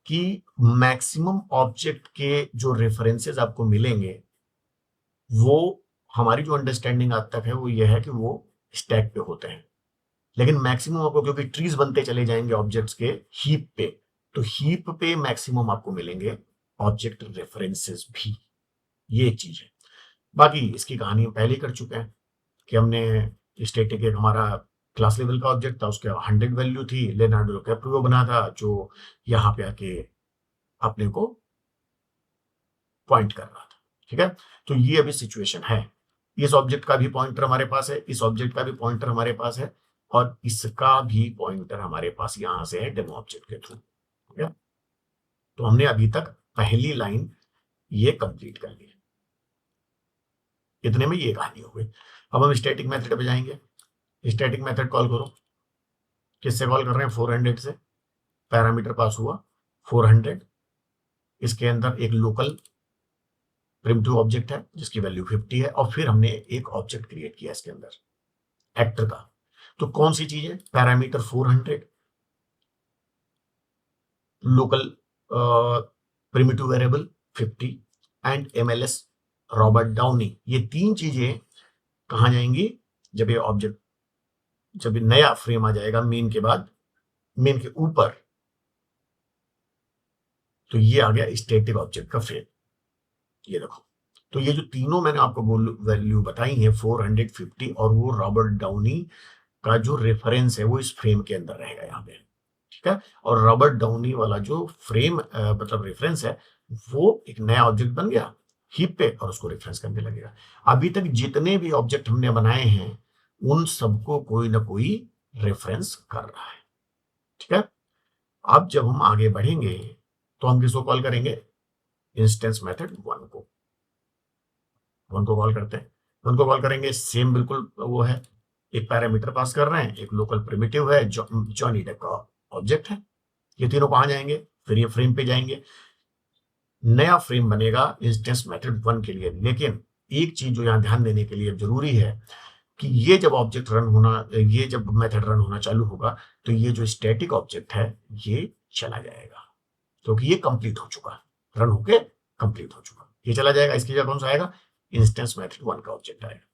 कि मैक्सिमम ऑब्जेक्ट के जो रेफरेंसेस आपको मिलेंगे वो, हमारी जो अंडरस्टैंडिंग आज तक है वो ये है कि वो स्टैक पे होते हैं, लेकिन मैक्सिमम आपको, क्योंकि ट्रीज बनते चले जाएंगे ऑब्जेक्ट्स के हीप पे, तो हीप पे मैक्सिमम आपको मिलेंगे ऑब्जेक्ट रेफरेंसेस भी, ये एक चीज है। बाकी इसकी कहानी हम पहले ही कर चुके हैं कि हमने स्टैटिक एक हमारा क्लास लेवल का ऑब्जेक्ट था, उसके 100 वैल्यू थी, लियोनार्डो डिकैप्रियो बना था जो यहाँ पे आके अपने को पॉइंट कर रहा था, ठीक है। तो ये अभी सिचुएशन है, इस ऑब्जेक्ट का भी पॉइंटर हमारे पास है, इस ऑब्जेक्ट का भी पॉइंटर हमारे पास है, और इसका भी पॉइंटर हमारे पास यहां से है डेमो ऑब्जेक्ट के थ्रू, ठीक है। तो हमने अभी तक पहली लाइन ये कंप्लीट कर ली, इतने में ये कहानी हो गई। अब हम स्टैटिक मेथड पे जाएंगे। स्टैटिक मेथड कॉल करो, किससे कॉल कर रहे हैं, 400 से, पैरामीटर पास हुआ 400, इसके अंदर एक लोकल प्रिमिटिव ऑब्जेक्ट है जिसकी वैल्यू 50 है, और फिर हमने एक ऑब्जेक्ट क्रिएट किया इसके अंदर एक्टर का। तो कौन सी चीज है, parameter 400, local primitive variable 50 and MLS Robert Downey. ये तीन चीजें कहां जाएंगी, जब ये ऑब्जेक्ट, जब ये नया फ्रेम आ जाएगा मेन के बाद, मेन के ऊपर, तो ये आ गया स्टैटिक ऑब्जेक्ट का फ्रेम, ये देखो। तो ये जो तीनों मैंने आपको वैल्यू बताई है 450 और वो रॉबर्ट डाउनी का जो रेफरेंस है वो इस फ्रेम के अंदर रहेगा यहाँ पे, ठीक है। और रॉबर्ट डाउनी वाला जो फ्रेम मतलब रेफरेंस है वो एक नया ऑब्जेक्ट बन गया हीप पे और उसको रेफरेंस करने लगेगा। अभी तक जितने भी ऑब्जेक्ट हमने बनाए हैं उन सबको कोई ना कोई रेफरेंस कर रहा है, ठीक है। अब जब हम आगे बढ़ेंगे तो हम किसको कॉल करेंगे, इंस्टेंस मेथड वन को कॉल करते हैं। वन को कॉल करेंगे, सेम बिल्कुल वो है, एक पैरामीटर पास कर रहे हैं, एक लोकल प्रिमिटिव है, जॉनी डेप का ऑब्जेक्ट है। ये तीनों कहां जाएंगे, फिर ये फ्रेम पे जाएंगे, नया फ्रेम बनेगा इंस्टेंस मेथड वन के लिए। लेकिन एक चीज जो यहां ध्यान देने के लिए जरूरी है कि ये जब ऑब्जेक्ट रन होना, ये जब मेथड रन होना चालू होगा तो ये जो स्टैटिक ऑब्जेक्ट है ये चला जाएगा, क्योंकि ये कंप्लीट हो चुका, रन होके कंप्लीट हो चुका, ये चला जाएगा। इसकी जगह कौन सा आएगा, इंस्टेंस मेथड वन का ऑब्जेक्ट आएगा।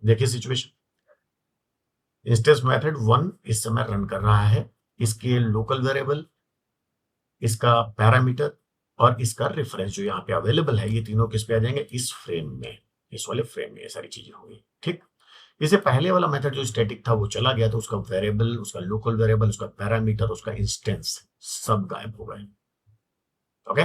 देखिए सिचुएशन, इंस्टेंस मेथड वन इस समय रन कर रहा है, इसके लोकल वेरिएबल, इसका पैरामीटर और इसका रेफरेंस जो यहाँ पे अवेलेबल है, ये तीनों किस पे आ जाएंगे, इस फ्रेम में, इस वाले फ्रेम में ये सारी चीजें होंगी। ठीक, इससे पहले वाला मेथड जो स्टैटिक था वो चला गया, तो उसका वेरिएबल, उसका लोकल वेरिएबल, उसका पैरामीटर, उसका इंस्टेंस सब गायब हो गए। ओके,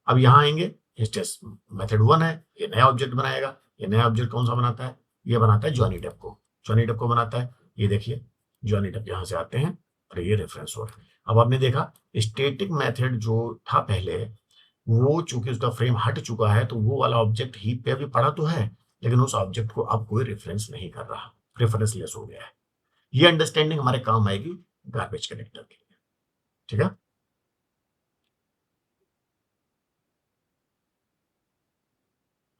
अब यहां आएंगे, इंस्टेंस मेथड वन है, ये नया ऑब्जेक्ट बनाएगा। ये नया ऑब्जेक्ट कौन सा बनाता है, ये बनाता है जॉनी डेप को। जॉनी डेप को बनाता है, ये देखिए जॉनी डेप यहां से आते हैं और ये रेफरेंस हो रहा है। अब आपने देखा स्टैटिक मेथड जो था पहले, वो चूंकि उसका फ्रेम हट चुका है तो वो वाला ऑब्जेक्ट हीप पे अभी पड़ा तो है, लेकिन उस ऑब्जेक्ट को अब कोई रेफरेंस नहीं कर रहा, रेफरेंस लेस हो गया है। ये अंडरस्टैंडिंग हमारे काम आएगी गार्बेज कलेक्टर के लिए। ठीक है,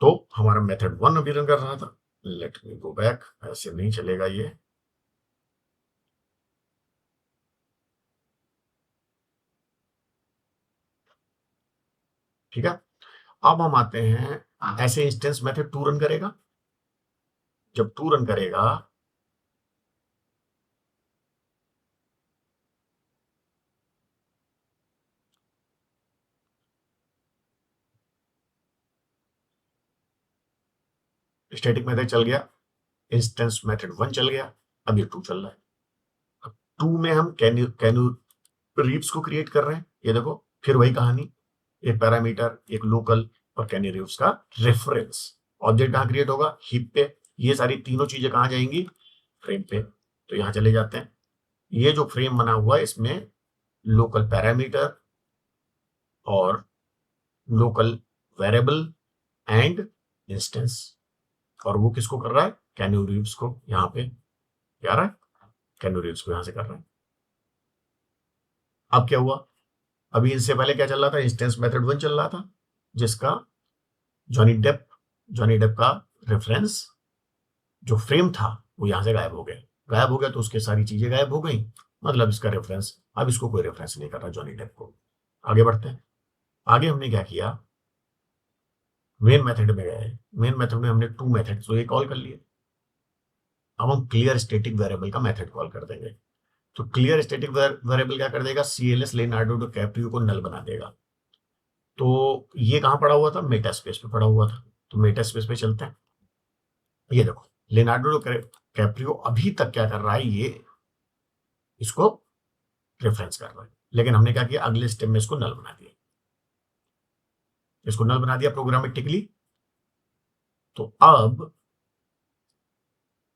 तो हमारा मेथड वन अभी रन कर रहा था। लेट मी गो बैक, ऐसे नहीं चलेगा ये। ठीक है, अब हम आते हैं, ऐसे इंस्टेंस मेथड टू रन करेगा। जब टू रन करेगा, स्टैटिक मेथड चल गया, इंस्टेंस मेथड वन चल गया, अब ये टू चल रहा है। अब टू में हम कैन कैन रीव्स को क्रिएट कर रहे हैं। ये देखो फिर वही कहानी, एक पैरामीटर, एक लोकल और कैनी रीव्स का रेफरेंस। ऑब्जेक्ट कहां क्रिएट होगा, हीप पे। ये सारी तीनों चीजें कहां जाएंगी, फ्रेम पे। तो यहां चले जाते हैं, ये जो फ्रेम बना हुआ है इसमें लोकल पैरामीटर और लोकल वेरिएबल एंड इंस्टेंस, और वो किसको कर रहा है, कैन्यू रीव्स को। यहां पे क्या रहा है, कैन्यू रीव्स को यहां से कर रहा है। अब क्या हुआ, अभी इससे पहले क्या चल रहा था, इंस्टेंस मेथड वन चल रहा था, जिसका जॉनी डेप, जॉनी डेप का रेफरेंस जो फ्रेम था वो यहां से गायब हो गया। गायब हो गया तो उसके सारी चीजें गायब हो गई, मतलब इसका रेफरेंस, अब इसको कोई रेफरेंस नहीं कर रहा जॉनी डेप को। आगे बढ़ते हैं, आगे हमने क्या किया, मेन मेथड में गए। मेन मेथड में हमने टू मेथड तो ये कॉल कर लिए। अब हम क्लियर स्टैटिक वेरिएबल का मेथड कॉल कर देंगे। तो क्लियर स्टैटिक वेरिएबल क्या कर देगा, सीएलएस लेनार्डो कैप्रियो को नल बना देगा। तो ये कहां पड़ा हुआ था, मेटा स्पेस पे पड़ा हुआ था। तो मेटा स्पेस पे चलते हैं, ये देखो लेनार्डो कैप्रियो अभी तक क्या कर रहा है, ये इसको रेफरेंस कर रहा है। लेकिन हमने क्या किया, अगले स्टेप में इसको नल बना दिया, इसको नल बना दिया प्रोग्रामेटिकली। तो अब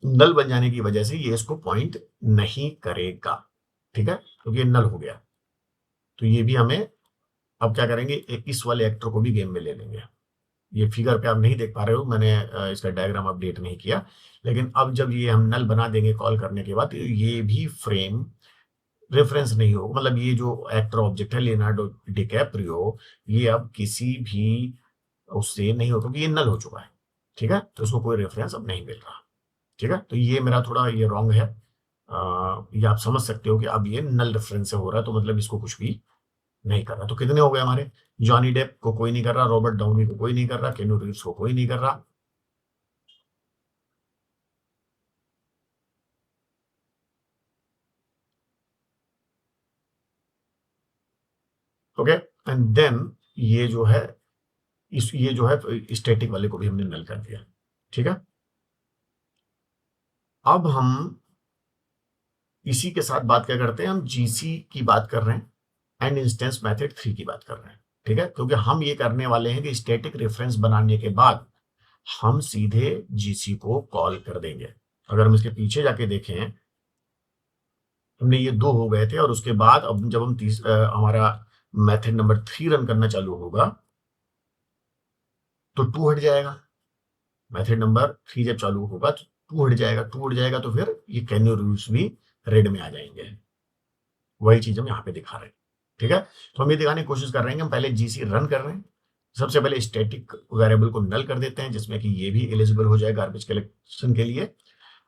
नल बन जाने की वजह से ये इसको पॉइंट नहीं करेगा। ठीक है, क्योंकि ये नल हो गया। तो ये भी हमें, अब क्या करेंगे, इस वाले एक्टर को भी गेम में ले लेंगे। ये फिगर पे आप नहीं देख पा रहे हो, मैंने इसका डायग्राम अपडेट नहीं किया। लेकिन अब जब ये हम नल बना देंगे कॉल करने के बाद, तो ये भी फ्रेम रेफरेंस नहीं होगा, मतलब ये जो एक्टर ऑब्जेक्ट है लियोनार्डो डिकैप्रियो, ये अब किसी भी उससे नहीं होगा, क्योंकि ये नल हो चुका है। ठीक है, तो उसको कोई रेफरेंस अब नहीं मिल रहा। ठीक है, तो ये मेरा थोड़ा ये रॉन्ग है। ये आप समझ सकते हो कि अब ये नल रेफरेंस से हो रहा है, तो मतलब इसको कुछ भी नहीं कर रहा। तो कितने हो गए हमारे, जॉनी डेप को कोई नहीं कर रहा, रॉबर्ट डाउनी को कोई नहीं कर रहा, केनू रीव्स को कोई नहीं कर रहा। ओके, एंड देन ये जो है, इस ये जो है स्टैटिक वाले को भी हमने नल कर दिया। ठीक है, अब हम इसी के साथ बात क्या करते हैं, हम जीसी की बात कर रहे हैं एंड इंस्टेंस मेथड थ्री की बात कर रहे हैं। ठीक है, क्योंकि हम ये करने वाले हैं कि स्टैटिक रेफरेंस बनाने के बाद हम सीधे जीसी को कॉल कर देंगे। अगर हम इसके पीछे जाके देखें, हमने ये 2 हो गए थे और उसके बाद अब जब हम हमारा मेथड नंबर 3 रन करना चालू होगा तो 2 हट जाएगा। मेथड नंबर 3 जब चालू होगा तो 2 हट जाएगा, 2 हट जाएगा तो फिर ये कैन रूल्स भी रेड में आ जाएंगे। वही चीज हम यहाँ पे दिखा रहे हैं। ठीक है, तो हम ये दिखाने की कोशिश कर रहे हैं कि हम पहले जीसी रन कर रहे हैं। सबसे पहले स्टैटिक वेरिएबल को नल कर देते हैं, जिसमें कि ये भी एलिजिबल हो जाए गार्बेज कलेक्शन के लिए।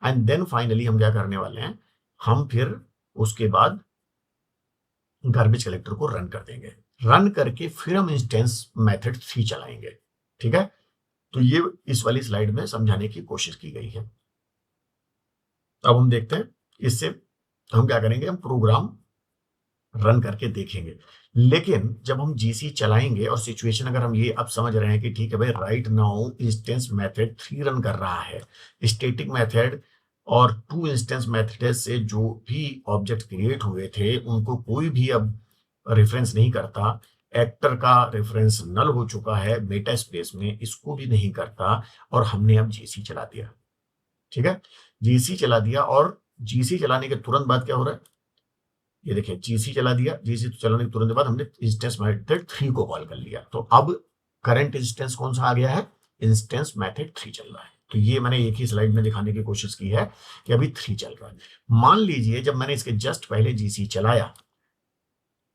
एंड देन फाइनली हम क्या करने वाले हैं, हम फिर उसके बाद गार्बेज कलेक्टर को रन कर देंगे। रन करके फिर हम इंस्टेंस मेथड 3 चलाएंगे। ठीक है, तो ये इस वाली स्लाइड में समझाने की कोशिश की गई है। अब हम देखते हैं इससे हम क्या करेंगे, हम प्रोग्राम रन करके देखेंगे। लेकिन जब हम जीसी चलाएंगे और सिचुएशन अगर हम ये अब समझ रहे हैं कि ठीक है भाई, right now instance method 3 run कर रहा है, स्टैटिक मेथड और 2 इंस्टेंस मेथड से जो भी ऑब्जेक्ट क्रिएट हुए थे उनको कोई भी अब रेफरेंस नहीं करता। एक्टर का रेफरेंस नल हो चुका है मेटा स्पेस में, इसको भी नहीं करता, और हमने अब जीसी चला दिया। ठीक है, जीसी चला दिया और जीसी चलाने के तुरंत बाद क्या हो रहा है, ये देखिए जीसी चला दिया। जीसी चलाने के तुरंत बाद हमने इंस्टेंस मेथड 3 को कॉल कर लिया। तो अब करंट इंस्टेंस कौन सा आ गया है, इंस्टेंस मेथड 3 चल रहा है। तो ये मैंने एक ही स्लाइड में दिखाने की कोशिश की है कि अभी 3 चल रहा है। मान लीजिए जब मैंने इसके जस्ट पहले जीसी चलाया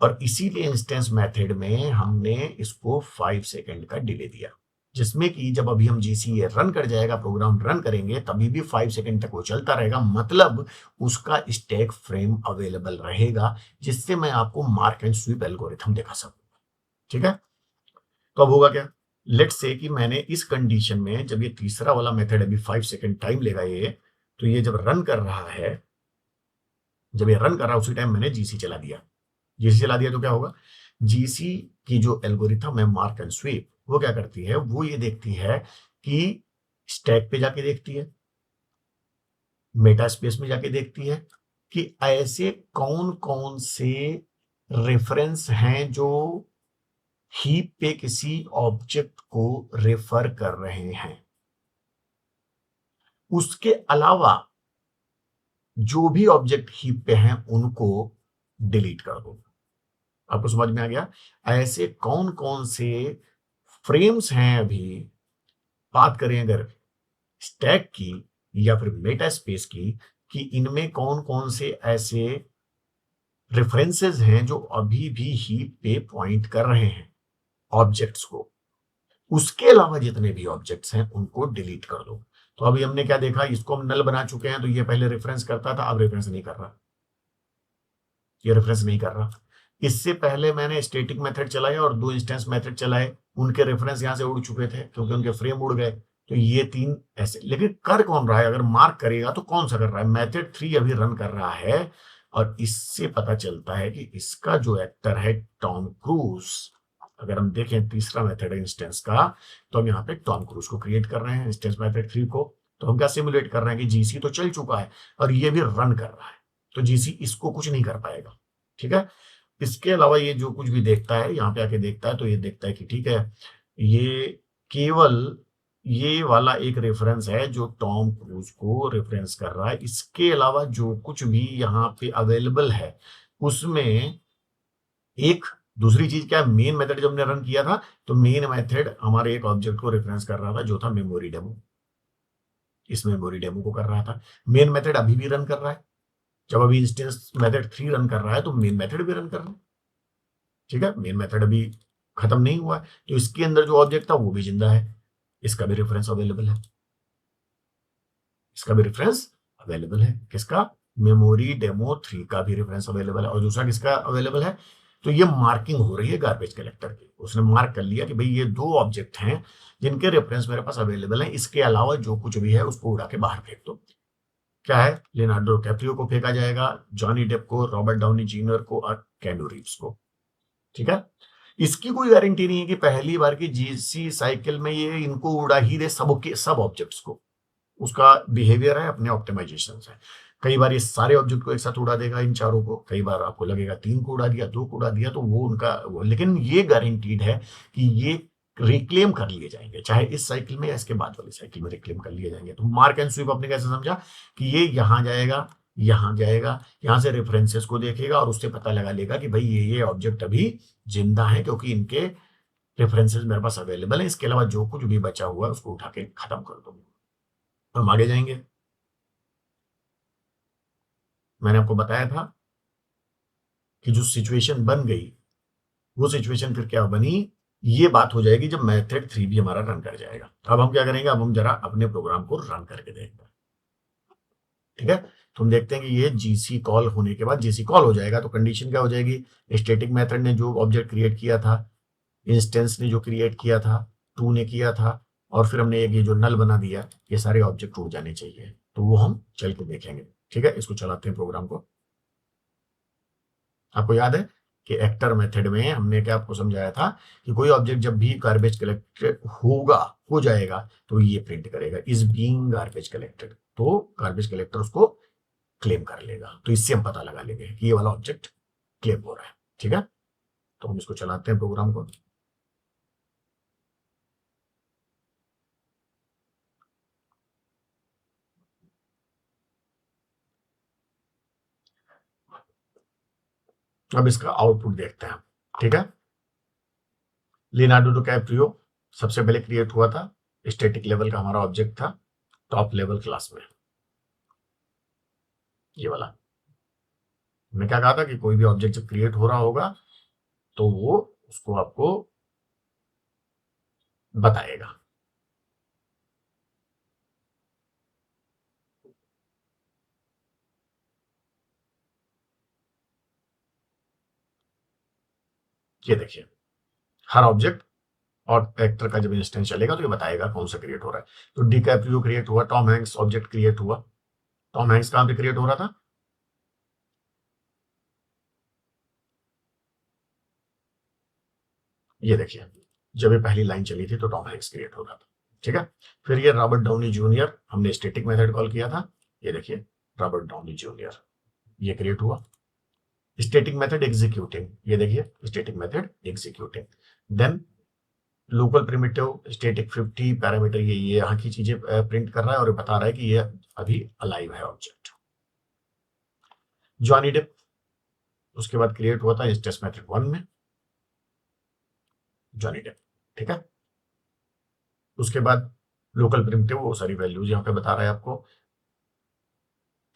और इसीलिए इंस्टेंस मेथड में हमने इसको 5 सेकंड का डिले दिया, जिसमें कि जब अभी हम जीसी ये रन कर जाएगा, प्रोग्राम रन करेंगे, तभी भी 5 सेकंड तक वो चलता रहेगा। मतलब उसका स्टैक फ्रेम अवेलेबल रहेगा, जिससे मैं आपको मार्क एंड स्वीप एल्गोरिथम दिखा सकूंगा। ठीक है, तो अब होगा क्या, लेट्स से कि मैंने इस कंडीशन में जब ये तीसरा वाला मेथड अभी 5 सेकंड टाइम लेगा ये, तो ये जब रन कर रहा है, जब ये रन कर रहा है उसी टाइम मैंने जीसी चला दिया। जीसी चला दिया तो क्या होगा, जीसी की जो एल्गोरिथम है मार्क एंड स्वीप, वो क्या करती है, वो ये देखती है कि स्टैक पे जाके देखती है, मेटा स्पेस में जाके देखती है कि ऐसे कौन कौन से रेफरेंस हैं जो हीप पे किसी ऑब्जेक्ट को रेफर कर रहे हैं। उसके अलावा जो भी ऑब्जेक्ट हीप पे हैं उनको डिलीट कर दो। आपको समझ में आ गया, ऐसे कौन कौन से फ्रेम्स हैं, अभी बात करें अगर स्टैक की या फिर मेटा स्पेस की, कि इनमें कौन कौन से ऐसे रेफरेंसेस हैं जो अभी भी हीप पे पॉइंट कर रहे हैं ऑब्जेक्ट्स को। उसके अलावा जितने भी ऑब्जेक्ट्स हैं उनको डिलीट कर दो। तो अभी हमने क्या देखा, इसको हम नल बना चुके हैं, तो ये पहले रेफरेंस करता था, अब रेफरेंस नहीं कर रहा, ये रेफरेंस नहीं कर रहा। इससे पहले मैंने स्टैटिक मेथड चलाया और 2 इंस्टेंस मेथड चलाए, उनके रेफरेंस यहां से उड़ चुके थे क्योंकि उनके फ्रेम उड़ गए। तो ये 3 ऐसे, लेकिन कर कौन रहा है, अगर मार्क करेगा तो कौन सा कर रहा है, मेथड 3 अभी रन कर रहा है। और इससे पता चलता है कि इसका जो एक्टर है टॉम क्रूज। अगर हम देखें तीसरा मेथड है इंस्टेंस का, तो हम यहाँ पे टॉम क्रूज को क्रिएट कर रहे हैं इंस्टेंस मेथड 3 को। तो हम क्या सिमुलेट कर रहे हैं कि जीसी तो चल चुका है और ये भी रन कर रहा है, तो जीसी इसको कुछ नहीं कर पाएगा। ठीक है, इसके अलावा ये जो कुछ भी देखता है, यहाँ पे आके देखता है, तो ये देखता है कि ठीक है, ये केवल ये वाला एक रेफरेंस है जो टॉम क्रूज को रेफरेंस कर रहा है। इसके अलावा जो कुछ भी यहाँ पे अवेलेबल है उसमें एक दूसरी चीज क्या है, मेन मेथड जब हमने रन किया था तो मेन मेथड हमारे एक ऑब्जेक्ट को रेफरेंस कर रहा था जो था मेमोरी डेमो। इस मेमोरी डेमो को कर रहा था। मेन मेथड अभी भी रन कर रहा है, जब अभी इंस्टेंस मेथड 3 रन कर रहा है तो मेन मेथड भी रन कर रहा है। ठीक है, मेन मेथड अभी खत्म नहीं हुआ है, तो इसके अंदर जो ऑब्जेक्ट था वो भी जिंदा है, इसका भी रेफरेंस अवेलेबल है, इसका भी रेफरेंस अवेलेबल है। किसका, मेमोरी डेमो 3 का भी रेफरेंस अवेलेबल है। और दूसरा किसका अवेलेबल है, तो ये मार्किंग हो रही है गार्बेज कलेक्टर की, उसने मार्क कर लिया कि भाई ये 2 ऑब्जेक्ट हैं जिनके रेफरेंस मेरे पास अवेलेबल है, इसके अलावा जो कुछ भी है उसको उड़ा के बाहर फेंक दो। क्या है, लियोनार्डो कैप्रियो को फेंका जाएगा, जॉनी डेप को, रॉबर्ट डाउनी जूनियर को और कैनू रीव्स को। ठीक है, इसकी कोई गारंटी नहीं है कि पहली बार की जीसी साइकिल में ये इनको उड़ा ही दे सबके सब ऑब्जेक्ट्स को। उसका बिहेवियर है, अपने ऑप्टिमाइजेशन है। कई बार ये सारे ऑब्जेक्ट को एक साथ उड़ा देगा, इन चारों को, कई बार आपको लगेगा 3 को उड़ा दिया, 2 को उड़ा दिया, तो वो उनका वो, लेकिन ये गारंटीड है कि ये रिक्लेम कर लिए जाएंगे, चाहे इस साइकिल में या इसके बाद वाली साइकिल में रिक्लेम कर लिए जाएंगे। तो मार्क एंड स्वीप आपने कैसे समझा कि ये यहां जाएगा, यहाँ जाएगा, यहाँ से रेफरेंसेस को देखेगा और उससे पता लगा लेगा कि भाई ये ऑब्जेक्ट अभी जिंदा है क्योंकि इनके रेफरेंसेस मेरे पास अवेलेबल है। इसके अलावा जो कुछ भी बचा हुआ है उसको उठा के खत्म कर दो। हम आगे जाएंगे। मैंने आपको बताया था कि जो सिचुएशन बन गई वो सिचुएशन फिर क्या बनी, ये बात हो जाएगी जब मेथड 3 भी हमारा रन कर जाएगा। अब हम क्या करेंगे, अब हम जरा अपने प्रोग्राम को रन करके देखेंगे। ठीक है, तो हम देखते हैं कि ये जीसी कॉल होने के बाद जीसी कॉल हो जाएगा तो कंडीशन क्या हो जाएगी, स्टैटिक मेथड ने जो ऑब्जेक्ट क्रिएट किया था, इंस्टेंस ने जो क्रिएट किया था, टू ने किया था, और फिर हमने एक ये जो नल बना दिया, ये सारे ऑब्जेक्ट उड़ जाने चाहिए। तो वो हम चल के देखेंगे। ठीक है, इसको चलाते हैं प्रोग्राम को। आपको याद है कि एक्टर मेथड में हमने क्या आपको समझाया था कि कोई ऑब्जेक्ट जब भी गार्बेज कलेक्टेड होगा, हो जाएगा, तो ये प्रिंट करेगा इज बीइंग गार्बेज कलेक्टेड। तो गार्बेज कलेक्टर उसको क्लेम कर लेगा। तो इससे हम पता लगा लेंगे कि ये वाला ऑब्जेक्ट क्लेम हो रहा है। ठीक है, तो हम इसको चलाते हैं प्रोग्राम को। अब इसका आउटपुट देखते हैं। ठीक है, लियोनार्डो डिकैप्रियो सबसे पहले क्रिएट हुआ था, स्टैटिक लेवल का हमारा ऑब्जेक्ट था, टॉप लेवल क्लास में, ये वाला। मैं क्या कहा था कि कोई भी ऑब्जेक्ट जब क्रिएट हो रहा होगा तो वो उसको आपको बताएगा। ये देखिए, हर ऑब्जेक्ट और एक्टर का जब इंस्टेंस चलेगा तो ये बताएगा कौन सा क्रिएट हो रहा है। तो डिकैप्रियो क्रिएट हुआ, टॉम हैंक्स ऑब्जेक्ट क्रिएट हुआ। टॉम हैंक्स कहां पे क्रिएट हो रहा था, ये देखिए, जब ये पहली लाइन चली थी तो टॉम हैंक्स क्रिएट हो रहा था। ठीक है, फिर ये रॉबर्ट डाउनी जूनियर, हमने स्टैटिक मेथड कॉल किया था, ये देखिए रॉबर्ट डाउनी जूनियर, ये क्रिएट हुआ। स्टैटिक मेथड एग्जीक्यूटिंग, ये देखिए static method executing. Then local primitive static 50 parameter, ये यहाँ की चीजें प्रिंट कर रहा है और बता रहा है कि ये अभी अलाइव है ऑब्जेक्ट। जॉनी डेप उसके बाद क्रिएट हुआ था इंस्टेंस मेथड 1 में, जॉनी डेप। ठीक है, उसके बाद लोकल प्रिमिटिव वो सारी वैल्यूज यहाँ पे बता रहा है आपको।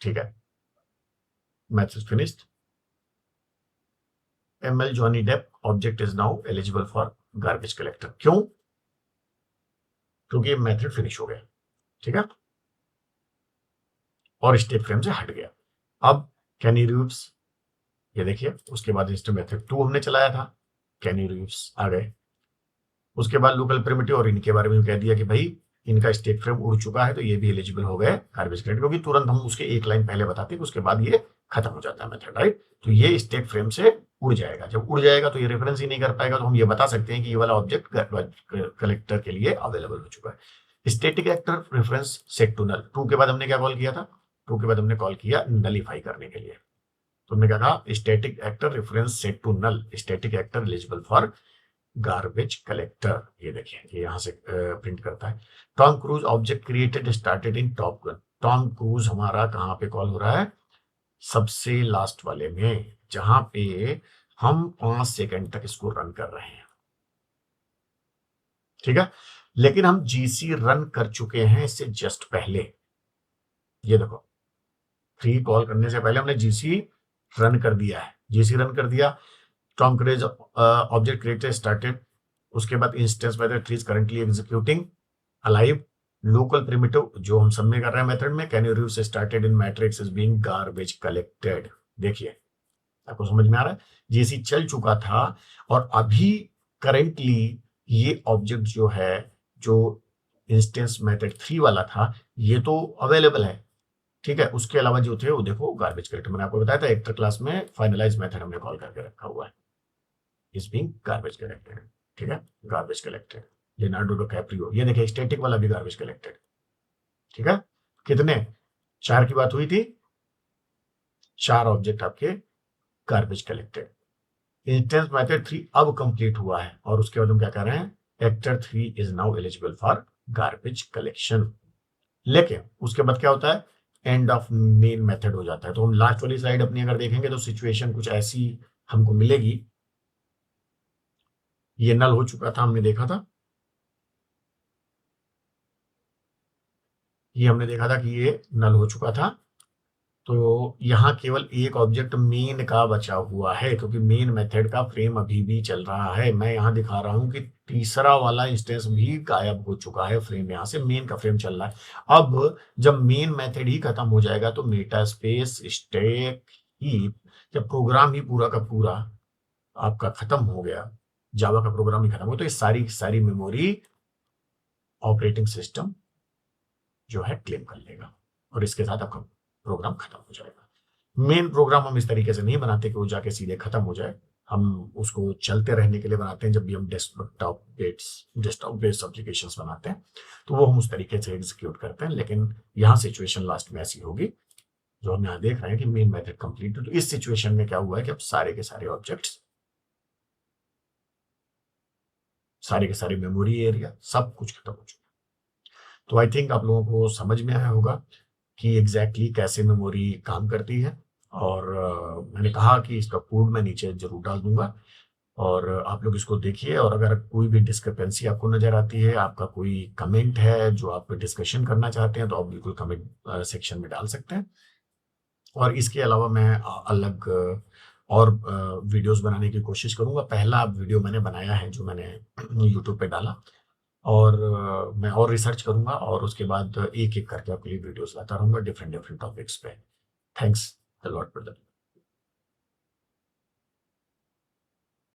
ठीक है, maths is finished. ML Johnny Depp object is now eligible for garbage collector. क्यों, क्योंकि ये मेथड फिनिश हो गया। ठीक है, और स्टेट फ्रेम से हट गया। अब कैनी रीव्स, ये देखिए, उसके बाद इंस्टेंस मेथड 2 हमने चलाया था, कैनी रीव्स आ गए। उसके बाद लोकल प्रिमिटिव और इनके बारे में कह दिया कि भाई इनका स्टेट फ्रेम उड़ चुका है तो ये भी एलिजिबल हो गए गार्बेज कलेक्टर, क्योंकि तुरंत हम उसके एक लाइन पहले बताते हैं उसके बाद ये खत्म हो जाता है मेथड, राइट। तो ये स्टेट फ्रेम से उड़ जाएगा। जब उड़ जाएगा तो ये रेफरेंस ही नहीं कर पाएगा, तो हम ये बता सकते हैं कि ये वाला ऑब्जेक्ट कलेक्टर के लिए अवेलेबल हो चुका है। Static actor reference set to null, two के बाद हमने क्या कॉल किया था, टू के बाद हमने कॉल किया नलीफाई करने के लिए। तो हमने क्या कहा, static actor reference set to null, static actor eligible for garbage collector. ये देखिए, ये यहां से प्रिंट करता है। Tom Cruise object created started in Top Gun. Tom Cruise हमारा कहां पे कॉल हो रहा है, सबसे लास्ट वाले में, जहां पे हम 5 सेकंड तक इसको रन कर रहे हैं। ठीक है, लेकिन हम जीसी रन कर चुके हैं इससे जस्ट पहले। ये देखो, 3 कॉल करने से पहले हमने जीसी रन कर दिया है। जीसी रन कर दिया, Tom Cruise object created started, उसके बाद instance method 3 is currently executing, alive, local primitive जो हम सबमिट कर रहे हैं मेथड में, कैन यू रीव से started in matrix is being garbage collected. देखिए, आपको समझ में आ रहा है, जीसी चल चुका था और अभी करेंटली ये ऑब्जेक्ट जो है, जो इंस्टेंस मेथड 3 वाला था, ये तो अवेलेबल है। ठीक है, उसके अलावा जो थे वो देखो गार्बेज कलेक्टर, मैंने आपको बताया था एक्टर क्लास में फाइनलाइज मेथड हमने कॉल करके रखा हुआ है, इज बीइंग गार्बेज कलेक्टेड। ठीक है, गार्बेज कलेक्टेड लियोनार्डो डिकैप्रियो, ये देखिए स्टैटिक वाला भी गार्बेज कलेक्टेड। ठीक है, कितने, 4 की बात हुई थी, 4 ऑब्जेक्ट आपके गार्बेज कलेक्टेड। इंस्टेंस मेथड 3 अब कंप्लीट हुआ है और उसके बाद हम क्या कर रहे हैं, actor 3 is now eligible for garbage collection. लेकिन उसके बाद क्या होता है, एंड ऑफ मेन मेथड हो जाता है। तो हम लास्ट वाली स्लाइड अपनी अगर देखेंगे तो सिचुएशन कुछ ऐसी हमको मिलेगी। ये नल हो चुका था, हमने देखा था, ये हमने देखा था कि ये नल हो चुका था। तो यहाँ केवल एक ऑब्जेक्ट मेन का बचा हुआ है, क्योंकि मेन मेथड का फ्रेम अभी भी चल रहा है। मैं यहाँ दिखा रहा हूँ कि तीसरा वाला इंस्टेंस भी गायब हो चुका है, फ्रेम यहाँ से मेन का फ्रेम चल रहा है। अब जब मेन मेथड ही खत्म हो जाएगा तो मेटा स्पेस, स्टैक, हीप, जब प्रोग्राम ही पूरा का पूरा आपका खत्म हो गया, जावा का प्रोग्राम ही खत्म हो, तो ये सारी की सारी मेमोरी ऑपरेटिंग सिस्टम जो है क्लेम कर लेगा और इसके साथ आपका प्रोग्राम खत्म हो जाएगा। मेन प्रोग्राम हम इस तरीके से नहीं बनाते कि वो जाके सीधे खत्म हो जाए, हम उसको चलते रहने के लिए बनाते हैं। जब भी हम डेस्कटॉप बेस्ड एप्लीकेशंस बनाते हैं तो वो हम उस तरीके से एग्जीक्यूट करते हैं। लेकिन यहाँ सिचुएशन लास्ट में ऐसी होगी जो हम यहाँ देख रहे हैं कि मेन मेथड कंप्लीट। तो इस सिचुएशन में क्या हुआ है कि अब सारे के सारे ऑब्जेक्ट्स, सारे के सारे मेमोरी एरिया सब कुछ खत्म हो चुका है। तो आई थिंक आप लोगों को समझ में आया होगा कि एग्जैक्टली कैसे मेमोरी काम करती है। और मैंने कहा कि इसका कोड मैं नीचे जरूर डाल दूंगा और आप लोग इसको देखिए। और अगर कोई भी डिस्क्रिपेंसी आपको नजर आती है, आपका कोई कमेंट है जो आप डिस्कशन करना चाहते हैं, तो आप बिल्कुल कमेंट सेक्शन में डाल सकते हैं। और इसके अलावा मैं अलग और वीडियोस बनाने की कोशिश करूंगा। पहला वीडियो मैंने बनाया है जो मैंने यूट्यूब पे डाला, और मैं और रिसर्च करूंगा और उसके बाद एक एक करके आपके लिए वीडियोस लाता रहूंगा डिफरेंट डिफरेंट टॉपिक्स पे। Thanks a lot brother.